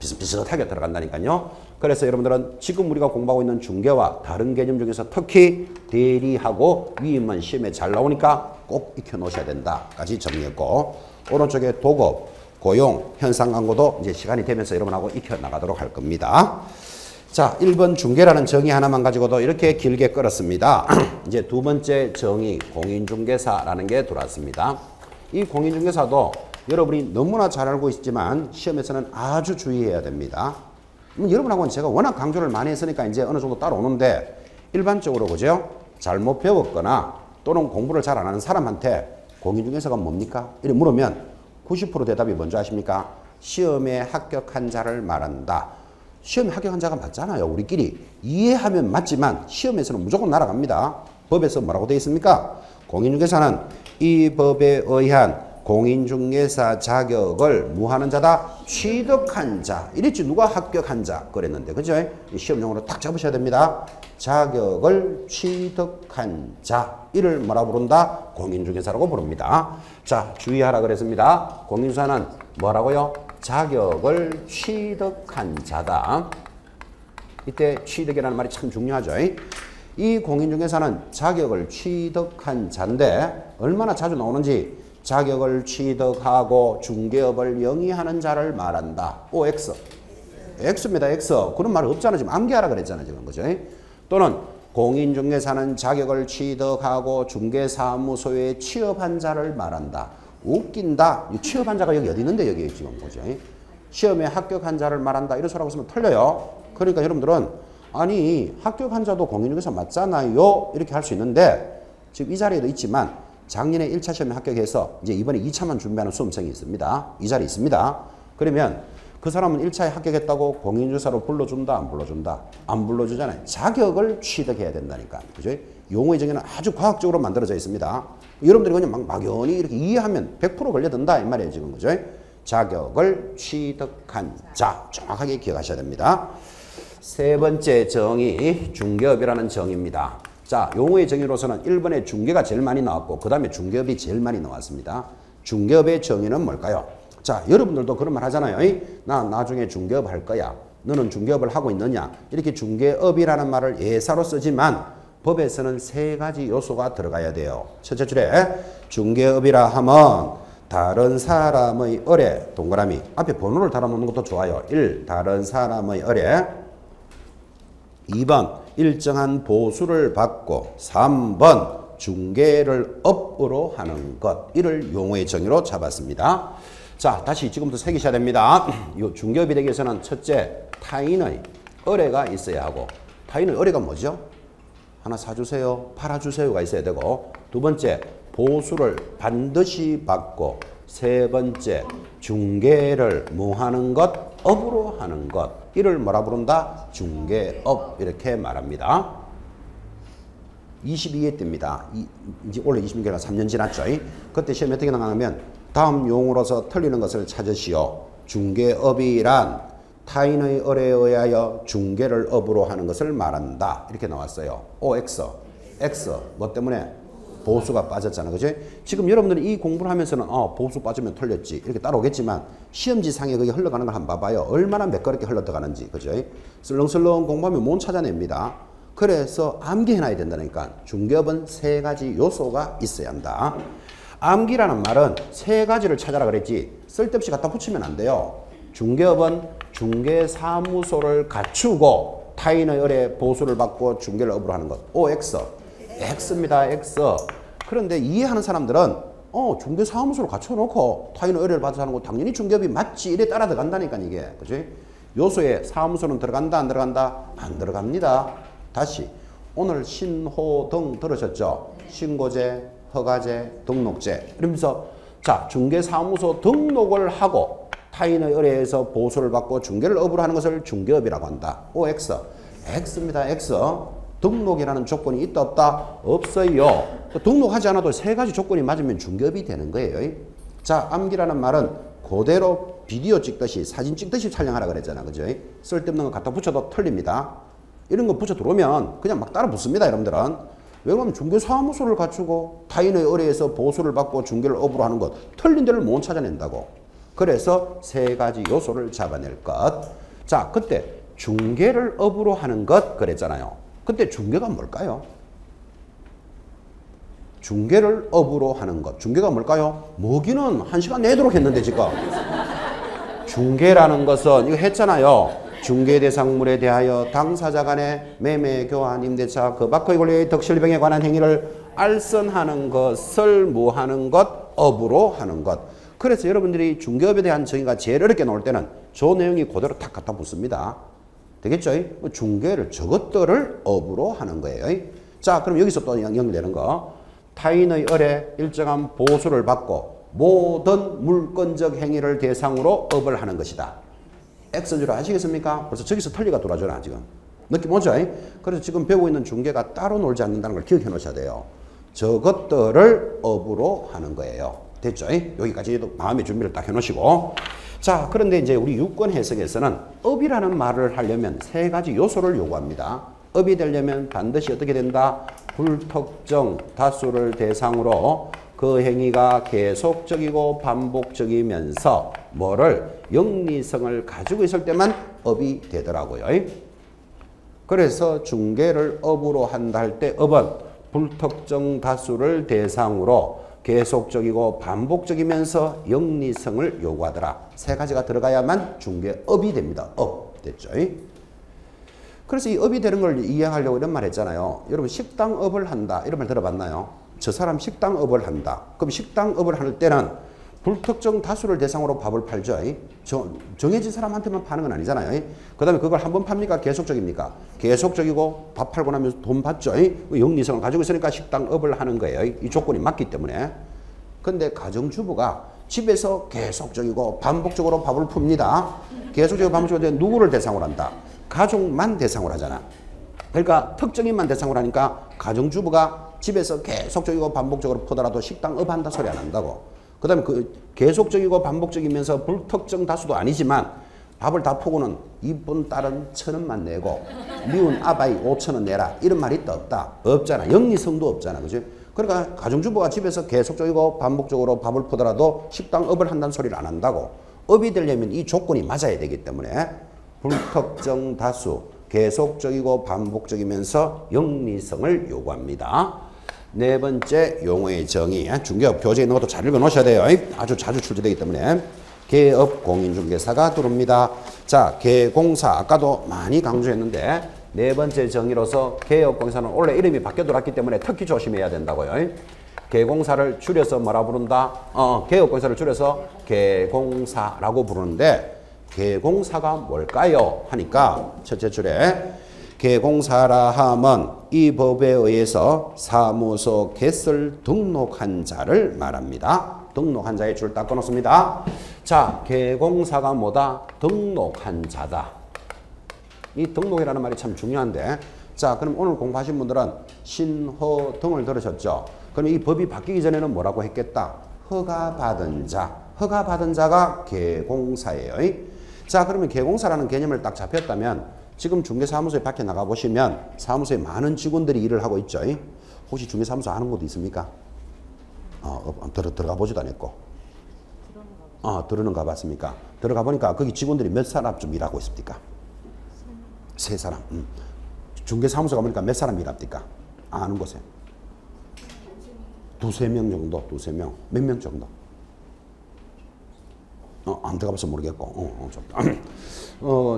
비슷비슷하게 들어간다니까요. 그래서 여러분들은 지금 우리가 공부하고 있는 중개와 다른 개념 중에서 특히 대리하고 위임은 시험에 잘 나오니까 꼭 익혀 놓으셔야 된다까지 정리했고, 오른쪽에 도급, 고용, 현상 광고도 이제 시간이 되면서 여러분하고 익혀 나가도록 할 겁니다. 자, 1번 중개라는 정의 하나만 가지고도 이렇게 길게 끌었습니다. 이제 두 번째 정의, 공인중개사라는 게 들어왔습니다. 이 공인중개사도 여러분이 너무나 잘 알고 있지만 시험에서는 아주 주의해야 됩니다. 여러분하고는 제가 워낙 강조를 많이 했으니까 이제 어느 정도 따라오는데, 일반적으로 그죠? 잘못 배웠거나 또는 공부를 잘 안 하는 사람한테 공인중개사가 뭡니까? 이렇게 물으면 90% 대답이 뭔지 아십니까? 시험에 합격한 자를 말한다. 시험에 합격한 자가 맞잖아요. 우리끼리 이해하면 맞지만 시험에서는 무조건 날아갑니다. 법에서 뭐라고 되어 있습니까? 공인중개사는 이 법에 의한 공인중개사 자격을 무하는 자다. 취득한 자. 이랬지 누가 합격한 자 그랬는데, 그죠? 시험용어로 딱 잡으셔야 됩니다. 자격을 취득한 자. 이를 뭐라 부른다? 공인중개사라고 부릅니다. 자, 주의하라 그랬습니다. 공인중개사는 뭐라고요? 자격을 취득한 자다. 이때 취득이라는 말이 참 중요하죠. 이 공인중개사는 자격을 취득한 자인데 얼마나 자주 나오는지, 자격을 취득하고 중개업을 영위하는 자를 말한다. OX. X입니다. X. 그런 말 없잖아. 지금 암기하라 그랬잖아요. 지금. 그죠? 또는 공인중개사는 자격을 취득하고 중개사무소에 취업한 자를 말한다. 웃긴다. 취업한 자가 여기 어디 있는데 여기 지금. 그죠? 시험에 합격한 자를 말한다. 이런 소리라고 쓰면 틀려요. 그러니까 여러분들은 아니 합격한 자도 공인중개사 맞잖아요. 이렇게 할 수 있는데 지금 이 자리에도 있지만 작년에 1차 시험에 합격해서 이제 이번에 2차만 준비하는 수험생이 있습니다. 이 자리에 있습니다. 그러면 그 사람은 1차에 합격했다고 공인중개사로 불러준다, 안 불러준다? 안 불러주잖아요. 자격을 취득해야 된다니까. 그죠? 용어의 정의는 아주 과학적으로 만들어져 있습니다. 여러분들이 그냥 막 막연히 이렇게 이해하면 100% 걸려든다 이 말이에요. 지금. 그죠? 자격을 취득한 자. 정확하게 기억하셔야 됩니다. 세 번째 정의, 중개업이라는 정의입니다. 자, 용어의 정의로서는 1번에 중개가 제일 많이 나왔고 그 다음에 중개업이 제일 많이 나왔습니다. 중개업의 정의는 뭘까요? 자, 여러분들도 그런 말 하잖아요. 나 나중에 중개업 할 거야. 너는 중개업을 하고 있느냐? 이렇게 중개업이라는 말을 예사로 쓰지만 법에서는 세 가지 요소가 들어가야 돼요. 첫째 줄에 중개업이라 하면 다른 사람의 의뢰, 동그라미. 앞에 번호를 달아놓는 것도 좋아요. 1. 다른 사람의 의뢰. 2번. 일정한 보수를 받고. 3번. 중개를 업으로 하는 것. 이를 용어의 정의로 잡았습니다. 자, 다시 지금부터 새기셔야 됩니다. 이 중개업이 되기 위해서는 첫째, 타인의 의뢰가 있어야 하고. 타인의 의뢰가 뭐죠? 하나 사주세요, 팔아주세요가 있어야 되고. 두 번째, 보수를 반드시 받고. 세 번째, 중개를 뭐 하는 것? 업으로 하는 것. 이를 뭐라 부른다? 중개업. 이렇게 말합니다. 22회 때입니다. 이제 원래 26개가 3년 지났죠. 그때 시험이 어떻게 나가냐면 다음 용어로서 틀리는 것을 찾으시오. 중개업이란 타인의 의뢰에 의하여 중개를 업으로 하는 것을 말한다. 이렇게 나왔어요. OX. X. 뭐 때문에? 보수가 빠졌잖아. 그지? 지금 여러분들이 이 공부를 하면서는 보수 빠지면 틀렸지. 이렇게 따라오겠지만 시험지상에 그게 흘러가는 걸 한번 봐봐요. 얼마나 매끄럽게 흘러들어가는지. 그죠? 슬렁슬렁 공부하면 못 찾아냅니다. 그래서 암기해놔야 된다니까. 중개업은 세 가지 요소가 있어야 한다. 암기라는 말은 세 가지를 찾아라 그랬지 쓸데없이 갖다 붙이면 안 돼요. 중개업은 중개사무소를 갖추고 타인의 의뢰 보수를 받고 중개를 업으로 하는 것. OX. X입니다. X. 그런데 이해하는 사람들은 중개사무소를 갖춰놓고 타인의 의뢰를 받아서 하는 거 당연히 중개업이 맞지. 이래 따라 들어간다니까 이게. 그치? 요소에 사무소는 들어간다 안 들어간다? 안 들어갑니다. 다시 오늘 신호 등 들으셨죠? 신고제, 허가제, 등록제. 이러면서 자 중개사무소 등록을 하고 타인의 의뢰에서 보수를 받고 중개를 업으로 하는 것을 중개업이라고 한다. OX. X입니다. X. 등록이라는 조건이 있다 없다? 없어요. 등록하지 않아도 세 가지 조건이 맞으면 중개업이 되는 거예요. 자, 암기라는 말은 그대로 비디오 찍듯이 사진 찍듯이 촬영하라 그랬잖아. 그죠? 쓸데없는 거 갖다 붙여도 틀립니다. 이런 거 붙여 들어오면 그냥 막 따라 붙습니다. 여러분들은. 왜 그러면 중개사무소를 갖추고 타인의 의뢰에서 보수를 받고 중개를 업으로 하는 것 틀린 데를 못 찾아낸다고. 그래서 세 가지 요소를 잡아낼 것. 자, 그때 중개를 업으로 하는 것 그랬잖아요. 그때 중개가 뭘까요? 중개를 업으로 하는 것. 중개가 뭘까요? 먹이는 1시간 내도록 했는데 지금. 중개라는 것은 이거 했잖아요. 중개 대상물에 대하여 당사자 간의 매매, 교환, 임대차, 그 바코의 권리의 덕실병에 관한 행위를 알선하는 것을 뭐 하는 것? 업으로 하는 것. 그래서 여러분들이 중개업에 대한 정의가 제일 어렵게 나올 때는 저 내용이 그대로 탁 갖다 붙습니다. 되겠죠? 중개를 저것들을 업으로 하는 거예요. 자, 그럼 여기서 또 연결되는 거. 타인의 의뢰 일정한 보수를 받고 모든 물건적 행위를 대상으로 업을 하는 것이다. X인 줄 아시겠습니까? 벌써 저기서 틀리가 돌아줘라 지금. 느낌 오죠? 그래서 지금 배우고 있는 중개가 따로 놀지 않는다는 걸 기억해 놓으셔야 돼요. 저것들을 업으로 하는 거예요. 됐죠? 여기까지도 마음의 준비를 딱 해놓으시고. 자, 그런데 이제 우리 유권 해석에서는 업이라는 말을 하려면 세 가지 요소를 요구합니다. 업이 되려면 반드시 어떻게 된다? 불특정 다수를 대상으로 그 행위가 계속적이고 반복적이면서 뭐를 영리성을 가지고 있을 때만 업이 되더라고요. 그래서 중개를 업으로 한다 할 때 업은 불특정 다수를 대상으로 계속적이고 반복적이면서 영리성을 요구하더라. 세 가지가 들어가야만 중개업이 됩니다. 업. 됐죠? 그래서 이 업이 되는 걸 이해하려고 이런 말 했잖아요. 여러분 식당업을 한다. 이런 말 들어봤나요? 저 사람 식당업을 한다. 그럼 식당업을 할 때는 불특정 다수를 대상으로 밥을 팔죠. 정해진 사람한테만 파는 건 아니잖아요. 그 다음에 그걸 한 번 팝니까? 계속적입니까? 계속적이고 밥 팔고 나면 돈 받죠. 영리성을 가지고 있으니까 식당업을 하는 거예요. 이 조건이 맞기 때문에. 근데 가정주부가 집에서 계속적이고 반복적으로 밥을 풉니다. 계속적이고 반복적으로 누구를 대상으로 한다? 가족만 대상으로 하잖아. 그러니까 특정인만 대상으로 하니까 가정주부가 집에서 계속적이고 반복적으로 푸더라도 식당업 한다 소리 안 한다고. 그 다음에 그 계속적이고 반복적이면서 불특정 다수도 아니지만 밥을 다 푸고는 이쁜 딸은 1,000원만 내고 미운 아바이 5,000원 내라. 이런 말이 있다 없다? 없잖아. 영리성도 없잖아. 그죠? 그러니까 가정주부가 집에서 계속적이고 반복적으로 밥을 푸더라도 식당업을 한다는 소리를 안 한다고. 업이 되려면 이 조건이 맞아야 되기 때문에 불특정 다수, 계속적이고 반복적이면서 영리성을 요구합니다. 네 번째 용어의 정의. 중개업 교재에 있는 것도 잘 읽어 놓으셔야 돼요. 아주 자주 출제되기 때문에. 개업 공인중개사가 들어옵니다. 자, 개공사 아까도 많이 강조했는데 네 번째 정의로서 개업공사는 원래 이름이 바뀌어 들어왔기 때문에 특히 조심해야 된다고요. 개공사를 줄여서 뭐라 부른다? 개업공사를 줄여서 개공사라고 부르는데 개공사가 뭘까요? 하니까 첫째 줄에 개공사라 함은 이 법에 의해서 사무소 개설 등록한 자를 말합니다. 등록한 자의 줄 딱 끊었습니다. 자, 개공사가 뭐다? 등록한 자다. 이 등록이라는 말이 참 중요한데, 자, 그럼 오늘 공부하신 분들은 신허 등을 들으셨죠? 그럼 이 법이 바뀌기 전에는 뭐라고 했겠다? 허가받은 자. 허가받은 자가 개공사예요. 자, 그러면 개공사라는 개념을 딱 잡혔다면 지금 중개사무소에 밖에 나가보시면 사무소에 많은 직원들이 일을 하고 있죠. 혹시 중개사무소 아는 곳 있습니까? 들어가 보지도 않았고. 들어는 가봤습니까? 들어가 보니까 거기 직원들이 몇 사람 좀 일하고 있습니까? 세 사람. 중개사무소 가보니까 몇 사람 일합니까? 아는 곳에. 두세 명 정도, 두세 명. 몇 명 정도? 안 들어가봐서 모르겠고.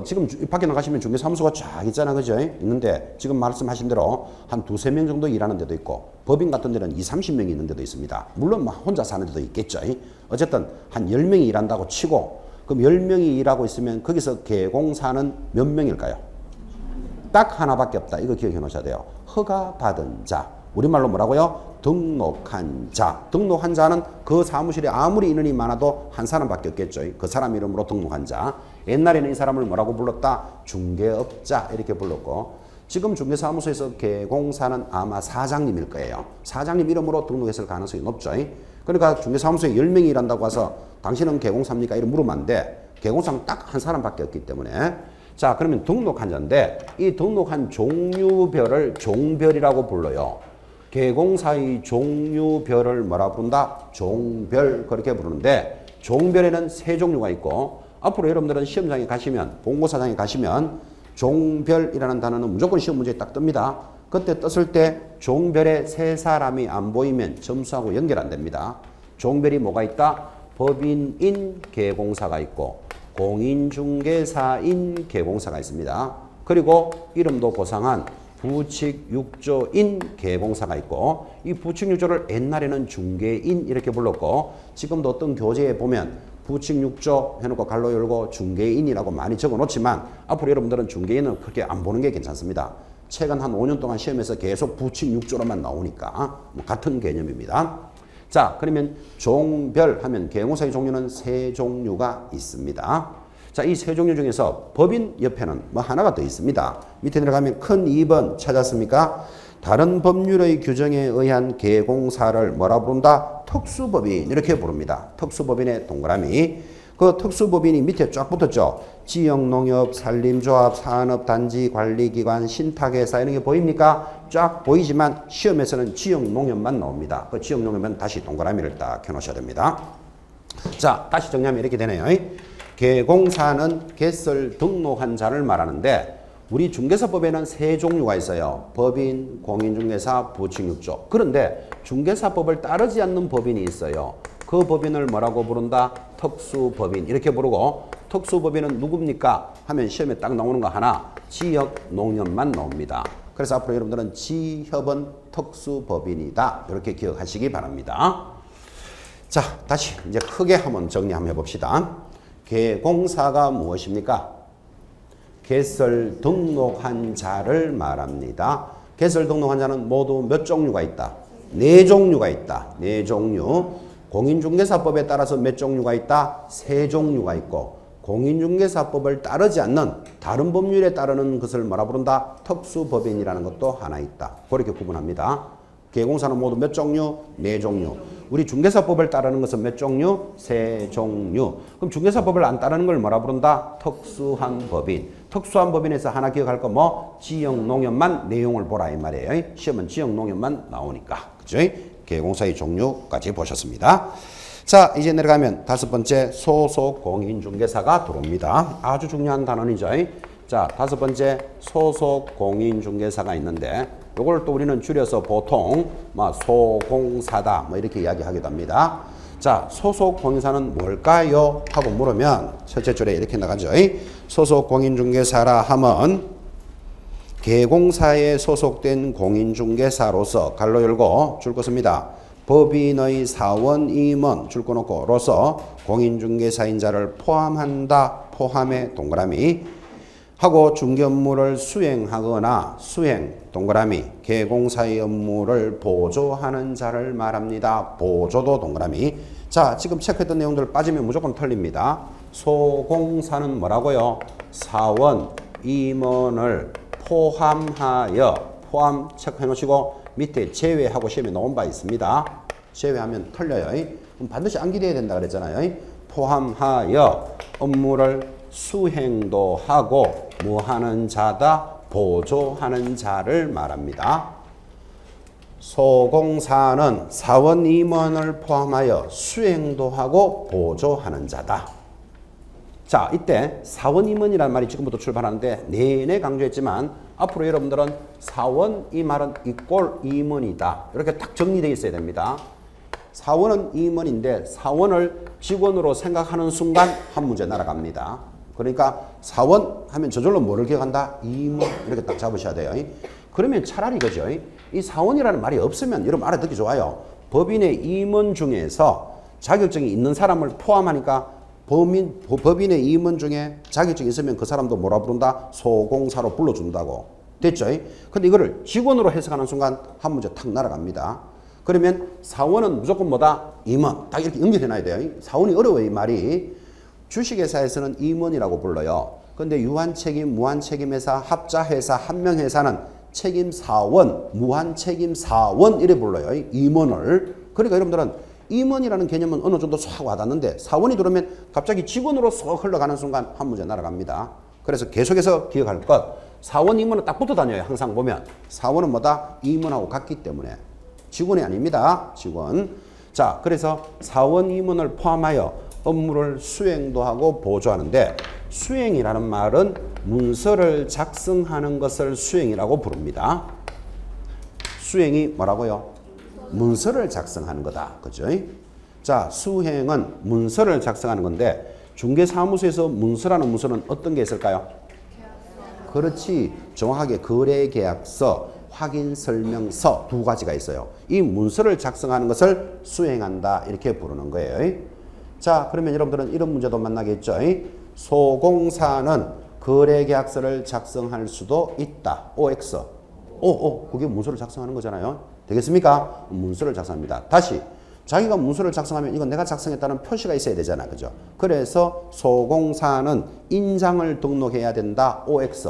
지금 밖에 나가시면 중개사무소가 쫙 있잖아, 그죠? 있는데 지금 말씀하신 대로 한 2-3명 정도 일하는 데도 있고 법인 같은 데는 20-30명이 있는 데도 있습니다. 물론 뭐 혼자 사는 데도 있겠죠. 어쨌든 한 10명이 일한다고 치고 그럼 10명이 일하고 있으면 거기서 개공사는 몇 명일까요? 딱 하나밖에 없다. 이거 기억해 놓으셔야 돼요. 허가받은 자. 우리말로 뭐라고요? 등록한 자. 등록한 자는 그 사무실에 아무리 인원이 많아도 한 사람밖에 없겠죠. 그 사람 이름으로 등록한 자. 옛날에는 이 사람을 뭐라고 불렀다? 중개업자 이렇게 불렀고 지금 중개사무소에서 개공사는 아마 사장님일 거예요. 사장님 이름으로 등록했을 가능성이 높죠. 그러니까 중개사무소에 10명이 일한다고 해서 당신은 개공사입니까? 이렇게 물으면 안 돼. 개공사는 딱 한 사람밖에 없기 때문에 자 그러면 등록한 자인데 이 등록한 종류별을 종별이라고 불러요. 개공사의 종류별을 뭐라 부른다? 종별 그렇게 부르는데 종별에는 3종류가 있고 앞으로 여러분들은 시험장에 가시면 본고사장에 가시면 종별이라는 단어는 무조건 시험 문제에 딱 뜹니다. 그때 떴을 때 종별에 3사람이 안 보이면 점수하고 연결 안 됩니다. 종별이 뭐가 있다? 법인인 개공사가 있고 공인중개사인 개공사가 있습니다. 그리고 이름도 고상한 부칙육조인 개공사가 있고 이 부칙육조를 옛날에는 중개인 이렇게 불렀고 지금도 어떤 교재에 보면 부칙육조 해놓고 갈로 열고 중개인이라고 많이 적어 놓지만 앞으로 여러분들은 중개인은 그렇게 안 보는 게 괜찮습니다. 최근 한 5년 동안 시험에서 계속 부칙육조로만 나오니까 뭐 같은 개념입니다. 자 그러면 종별 하면 개공사의 종류는 3종류가 있습니다. 자, 이 3종류 중에서 법인 옆에는 뭐 하나가 더 있습니다. 밑에 내려가면 큰 2번 찾았습니까? 다른 법률의 규정에 의한 개공사를 뭐라 부른다? 특수법인 이렇게 부릅니다. 특수법인의 동그라미. 그 특수법인이 밑에 쫙 붙었죠. 지역농협, 산림조합, 산업단지, 관리기관, 신탁회사 이런 게 보입니까? 쫙 보이지만 시험에서는 지역농협만 나옵니다. 그 지역농협은 다시 동그라미를 딱 켜놓으셔야 됩니다. 자, 다시 정리하면 이렇게 되네요. 개공사는 개설 등록한 자를 말하는데 우리 중개사법에는 3종류가 있어요. 법인, 공인중개사, 부칙육조. 그런데 중개사법을 따르지 않는 법인이 있어요. 그 법인을 뭐라고 부른다? 특수법인 이렇게 부르고 특수법인은 누굽니까? 하면 시험에 딱 나오는 거 하나 지역농협만 나옵니다. 그래서 앞으로 여러분들은 지협은 특수법인이다. 이렇게 기억하시기 바랍니다. 자, 다시 이제 크게 한번 정리 한번 해봅시다. 개공사가 무엇입니까? 개설 등록한 자를 말합니다. 개설 등록한 자는 모두 몇 종류가 있다? 4종류가 있다. 4종류. 공인중개사법에 따라서 몇 종류가 있다? 3종류가 있고 공인중개사법을 따르지 않는 다른 법률에 따르는 것을 뭐라 부른다? 특수법인이라는 것도 하나 있다. 그렇게 구분합니다. 개공사는 모두 몇 종류? 4종류. 우리 중개사법을 따르는 것은 몇 종류? 3종류. 그럼 중개사법을 안 따르는 걸 뭐라 부른다? 특수한 법인. 특수한 법인에서 하나 기억할 거 뭐? 지역농협만 내용을 보라 이 말이에요. 시험은 지역농협만 나오니까. 그죠? 개공사의 종류까지 보셨습니다. 자, 이제 내려가면 5번째 소속 공인중개사가 들어옵니다. 아주 중요한 단원이죠. 자, 5번째 소속 공인중개사가 있는데 요걸 또 우리는 줄여서 보통 소공사다 뭐 이렇게 이야기하기도 합니다. 자, 소속 공인사는 뭘까요? 하고 물으면 첫째 줄에 이렇게 나가죠. 소속 공인중개사라 하면 개공사에 소속된 공인중개사로서 갈로 열고 줄 것입니다. 법인의 사원 임원 줄 거 놓고 로서 공인중개사인 자를 포함한다. 포함의 동그라미 하고 중개 업무를 수행하거나 수행 동그라미 개공사의 업무를 보조하는 자를 말합니다. 보조도 동그라미. 자, 지금 체크했던 내용들 빠지면 무조건 틀립니다. 소공사는 뭐라고요? 사원 임원을 포함하여 포함 체크해 놓으시고 밑에 제외하고 시험에 나온 바 있습니다. 제외하면 틀려요. 그럼 반드시 암기돼야 된다 그랬잖아요. 포함하여 업무를 수행도 하고 뭐 하는 자다? 보조하는 자를 말합니다. 소공사는 사원 임원을 포함하여 수행도 하고 보조하는 자다. 자, 이때 사원 임원이라는 말이 지금부터 출발하는데 내내 강조했지만 앞으로 여러분들은 사원 이 말은 이꼴 임원이다. 이렇게 딱 정리되어 있어야 됩니다. 사원은 임원인데 사원을 직원으로 생각하는 순간 한 문제 날아갑니다. 그러니까 사원 하면 저절로 뭐를 기억한다? 임원 이렇게 딱 잡으셔야 돼요. 그러면 차라리 그죠? 이 사원이라는 말이 없으면 여러분 알아듣기 좋아요. 법인의 임원 중에서 자격증이 있는 사람을 포함하니까 법인의 임원 중에 자격증이 있으면 그 사람도 뭐라 부른다? 소공사로 불러준다고. 됐죠? 근데 이거를 직원으로 해석하는 순간 한 문제 탁 날아갑니다. 그러면 사원은 무조건 뭐다? 임원. 딱 이렇게 연결해놔야 돼요. 사원이 어려워요, 이 말이. 주식회사에서는 임원이라고 불러요. 근데 유한책임, 무한책임회사, 합자회사, 한명회사는 책임사원, 무한책임사원 이래 불러요. 임원을. 그러니까 여러분들은 임원이라는 개념은 어느 정도 쏙 와닿는데 사원이 들어오면 갑자기 직원으로 쏙 흘러가는 순간 한 문제 날아갑니다. 그래서 계속해서 기억할 것. 사원, 임원은 딱 붙어 다녀요. 항상 보면. 사원은 뭐다? 임원하고 같기 때문에. 직원이 아닙니다. 직원. 자, 그래서 사원, 임원을 포함하여 업무를 수행도 하고 보조하는데 수행이라는 말은 문서를 작성하는 것을 수행이라고 부릅니다. 수행이 뭐라고요? 문서를 작성하는 거다. 그죠? 자, 수행은 문서를 작성하는 건데 중개사무소에서 문서라는 문서는 어떤 게 있을까요? 그렇지. 정확하게 거래계약서, 확인설명서 두 가지가 있어요. 이 문서를 작성하는 것을 수행한다. 이렇게 부르는 거예요. 자, 그러면 여러분들은 이런 문제도 만나겠죠. 소공사는 거래계약서를 작성할 수도 있다. OX. 그게 문서를 작성하는 거잖아요. 되겠습니까? 문서를 작성합니다. 다시 자기가 문서를 작성하면 이건 내가 작성했다는 표시가 있어야 되잖아. 그죠? 그래서 소공사는 인장을 등록해야 된다. OX.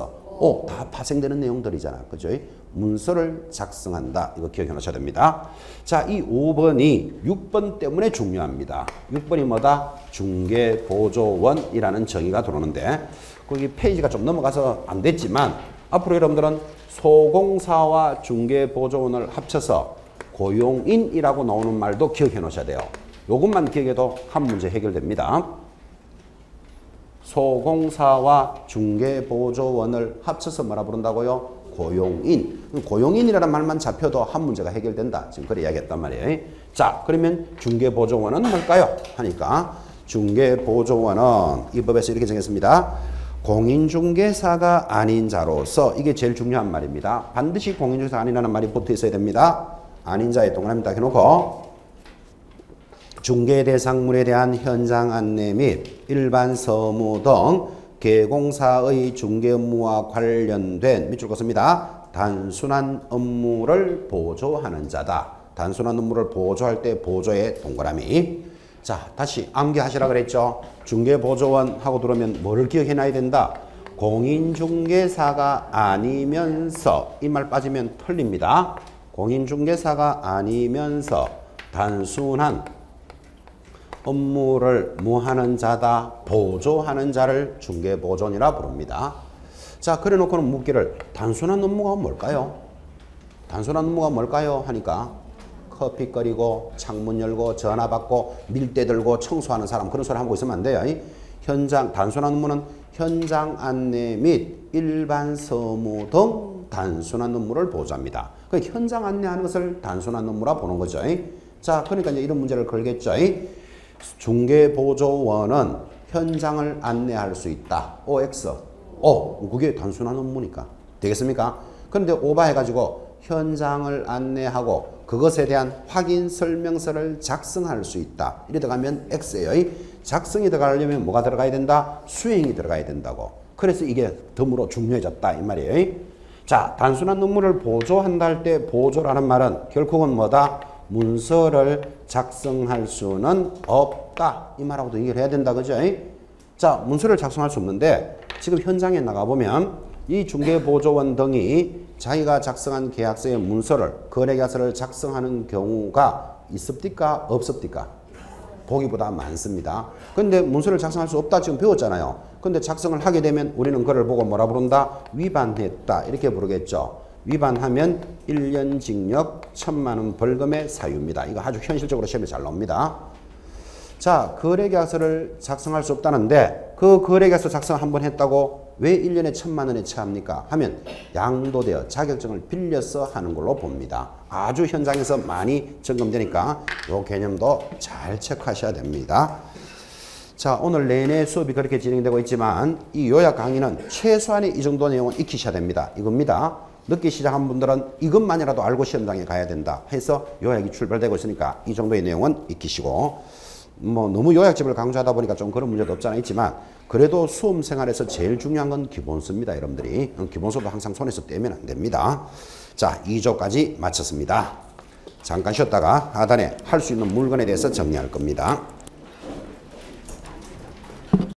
다 파생되는 내용들이잖아. 그죠? 문서를 작성한다. 이거 기억해 놓으셔야 됩니다. 자, 이 5번이 6번 때문에 중요합니다. 6번이 뭐다? 중개보조원이라는 정의가 들어오는데 거기 페이지가 좀 넘어가서 안 됐지만 앞으로 여러분들은 소공사와 중개보조원을 합쳐서 고용인이라고 나오는 말도 기억해 놓으셔야 돼요. 요것만 기억해도 한 문제 해결됩니다. 소공사와 중개보조원을 합쳐서 뭐라 부른다고요? 고용인. 고용인이라는 말만 잡혀도 한 문제가 해결된다. 지금 그래 이야기했단 말이에요. 자, 그러면 중개보조원은 뭘까요? 하니까 중개보조원은 이 법에서 이렇게 정했습니다. 공인중개사가 아닌 자로서 이게 제일 중요한 말입니다. 반드시 공인중개사가 아니라는 말이 붙어 있어야 됩니다. 아닌 자에 동그라미 딱 해놓고 중개 대상물에 대한 현장 안내 및 일반 서무 등 개공사의 중개 업무와 관련된 밑줄 긋습니다. 단순한 업무를 보조하는 자다. 단순한 업무를 보조할 때 보조의 동그라미. 자, 다시 암기하시라 그랬죠. 중개보조원 하고 들어오면 뭐를 기억해놔야 된다. 공인중개사가 아니면서 이 말 빠지면 틀립니다. 공인중개사가 아니면서 단순한 업무를 무하는 자다. 보조하는 자를 중개보조원이라 부릅니다. 자, 그래 놓고는 묻기를 단순한 업무가 뭘까요? 단순한 업무가 뭘까요? 하니까 커피 끓이고 창문 열고 전화 받고 밀대 들고 청소하는 사람 그런 소리 하고 있으면 안 돼요. 현장 단순한 업무는 현장 안내 및 일반 서무 등 단순한 업무를 보조합니다. 그 현장 안내하는 것을 단순한 업무라 보는 거죠. 자, 그러니까 이제 이런 문제를 걸겠죠. 중개보조원은 현장을 안내할 수 있다. OX. 그게 단순한 업무니까. 되겠습니까? 그런데 오버해가지고 현장을 안내하고 그것에 대한 확인 설명서를 작성할 수 있다. 이래 들어가면 X예요. 작성이 들어가려면 뭐가 들어가야 된다? 수행이 들어가야 된다고. 그래서 이게 덤으로 중요해졌다. 이 말이에요. 자, 단순한 업무를 보조한다 할 때 보조라는 말은 결국은 뭐다? 문서를 작성할 수는 없다. 이 말하고도 연결해야 된다. 그죠? 자, 문서를 작성할 수 없는데 지금 현장에 나가보면 이 중개보조원 등이 자기가 작성한 계약서의 문서를 거래계약서를 작성하는 경우가 있습니까? 없습니까? 보기보다 많습니다. 근데 문서를 작성할 수 없다 지금 배웠잖아요. 근데 작성을 하게 되면 우리는 그를 보고 뭐라 부른다? 위반했다. 이렇게 부르겠죠. 위반하면 1년 징역 1,000만 원 벌금의 사유입니다. 이거 아주 현실적으로 시험에 잘 나옵니다. 자, 거래계약서를 작성할 수 없다는데 그 거래계약서 작성 한번 했다고 왜 1년에 1,000만 원에 처합니까? 하면 양도되어 자격증을 빌려서 하는 걸로 봅니다. 아주 현장에서 많이 점검되니까 이 개념도 잘 체크하셔야 됩니다. 자, 오늘 내내 수업이 그렇게 진행되고 있지만 이 요약 강의는 최소한의 이 정도 내용은 익히셔야 됩니다. 이겁니다. 늦게 시작한 분들은 이것만이라도 알고 시험장에 가야 된다 해서 요약이 출발되고 있으니까 이 정도의 내용은 익히시고, 뭐 너무 요약집을 강조하다 보니까 좀 그런 문제도 없지 않아 있지만 그래도 수험 생활에서 제일 중요한 건 기본서입니다. 여러분들이 기본서도 항상 손에서 떼면 안 됩니다. 자, 2조까지 마쳤습니다. 잠깐 쉬었다가 하단에 할 수 있는 물건에 대해서 정리할 겁니다.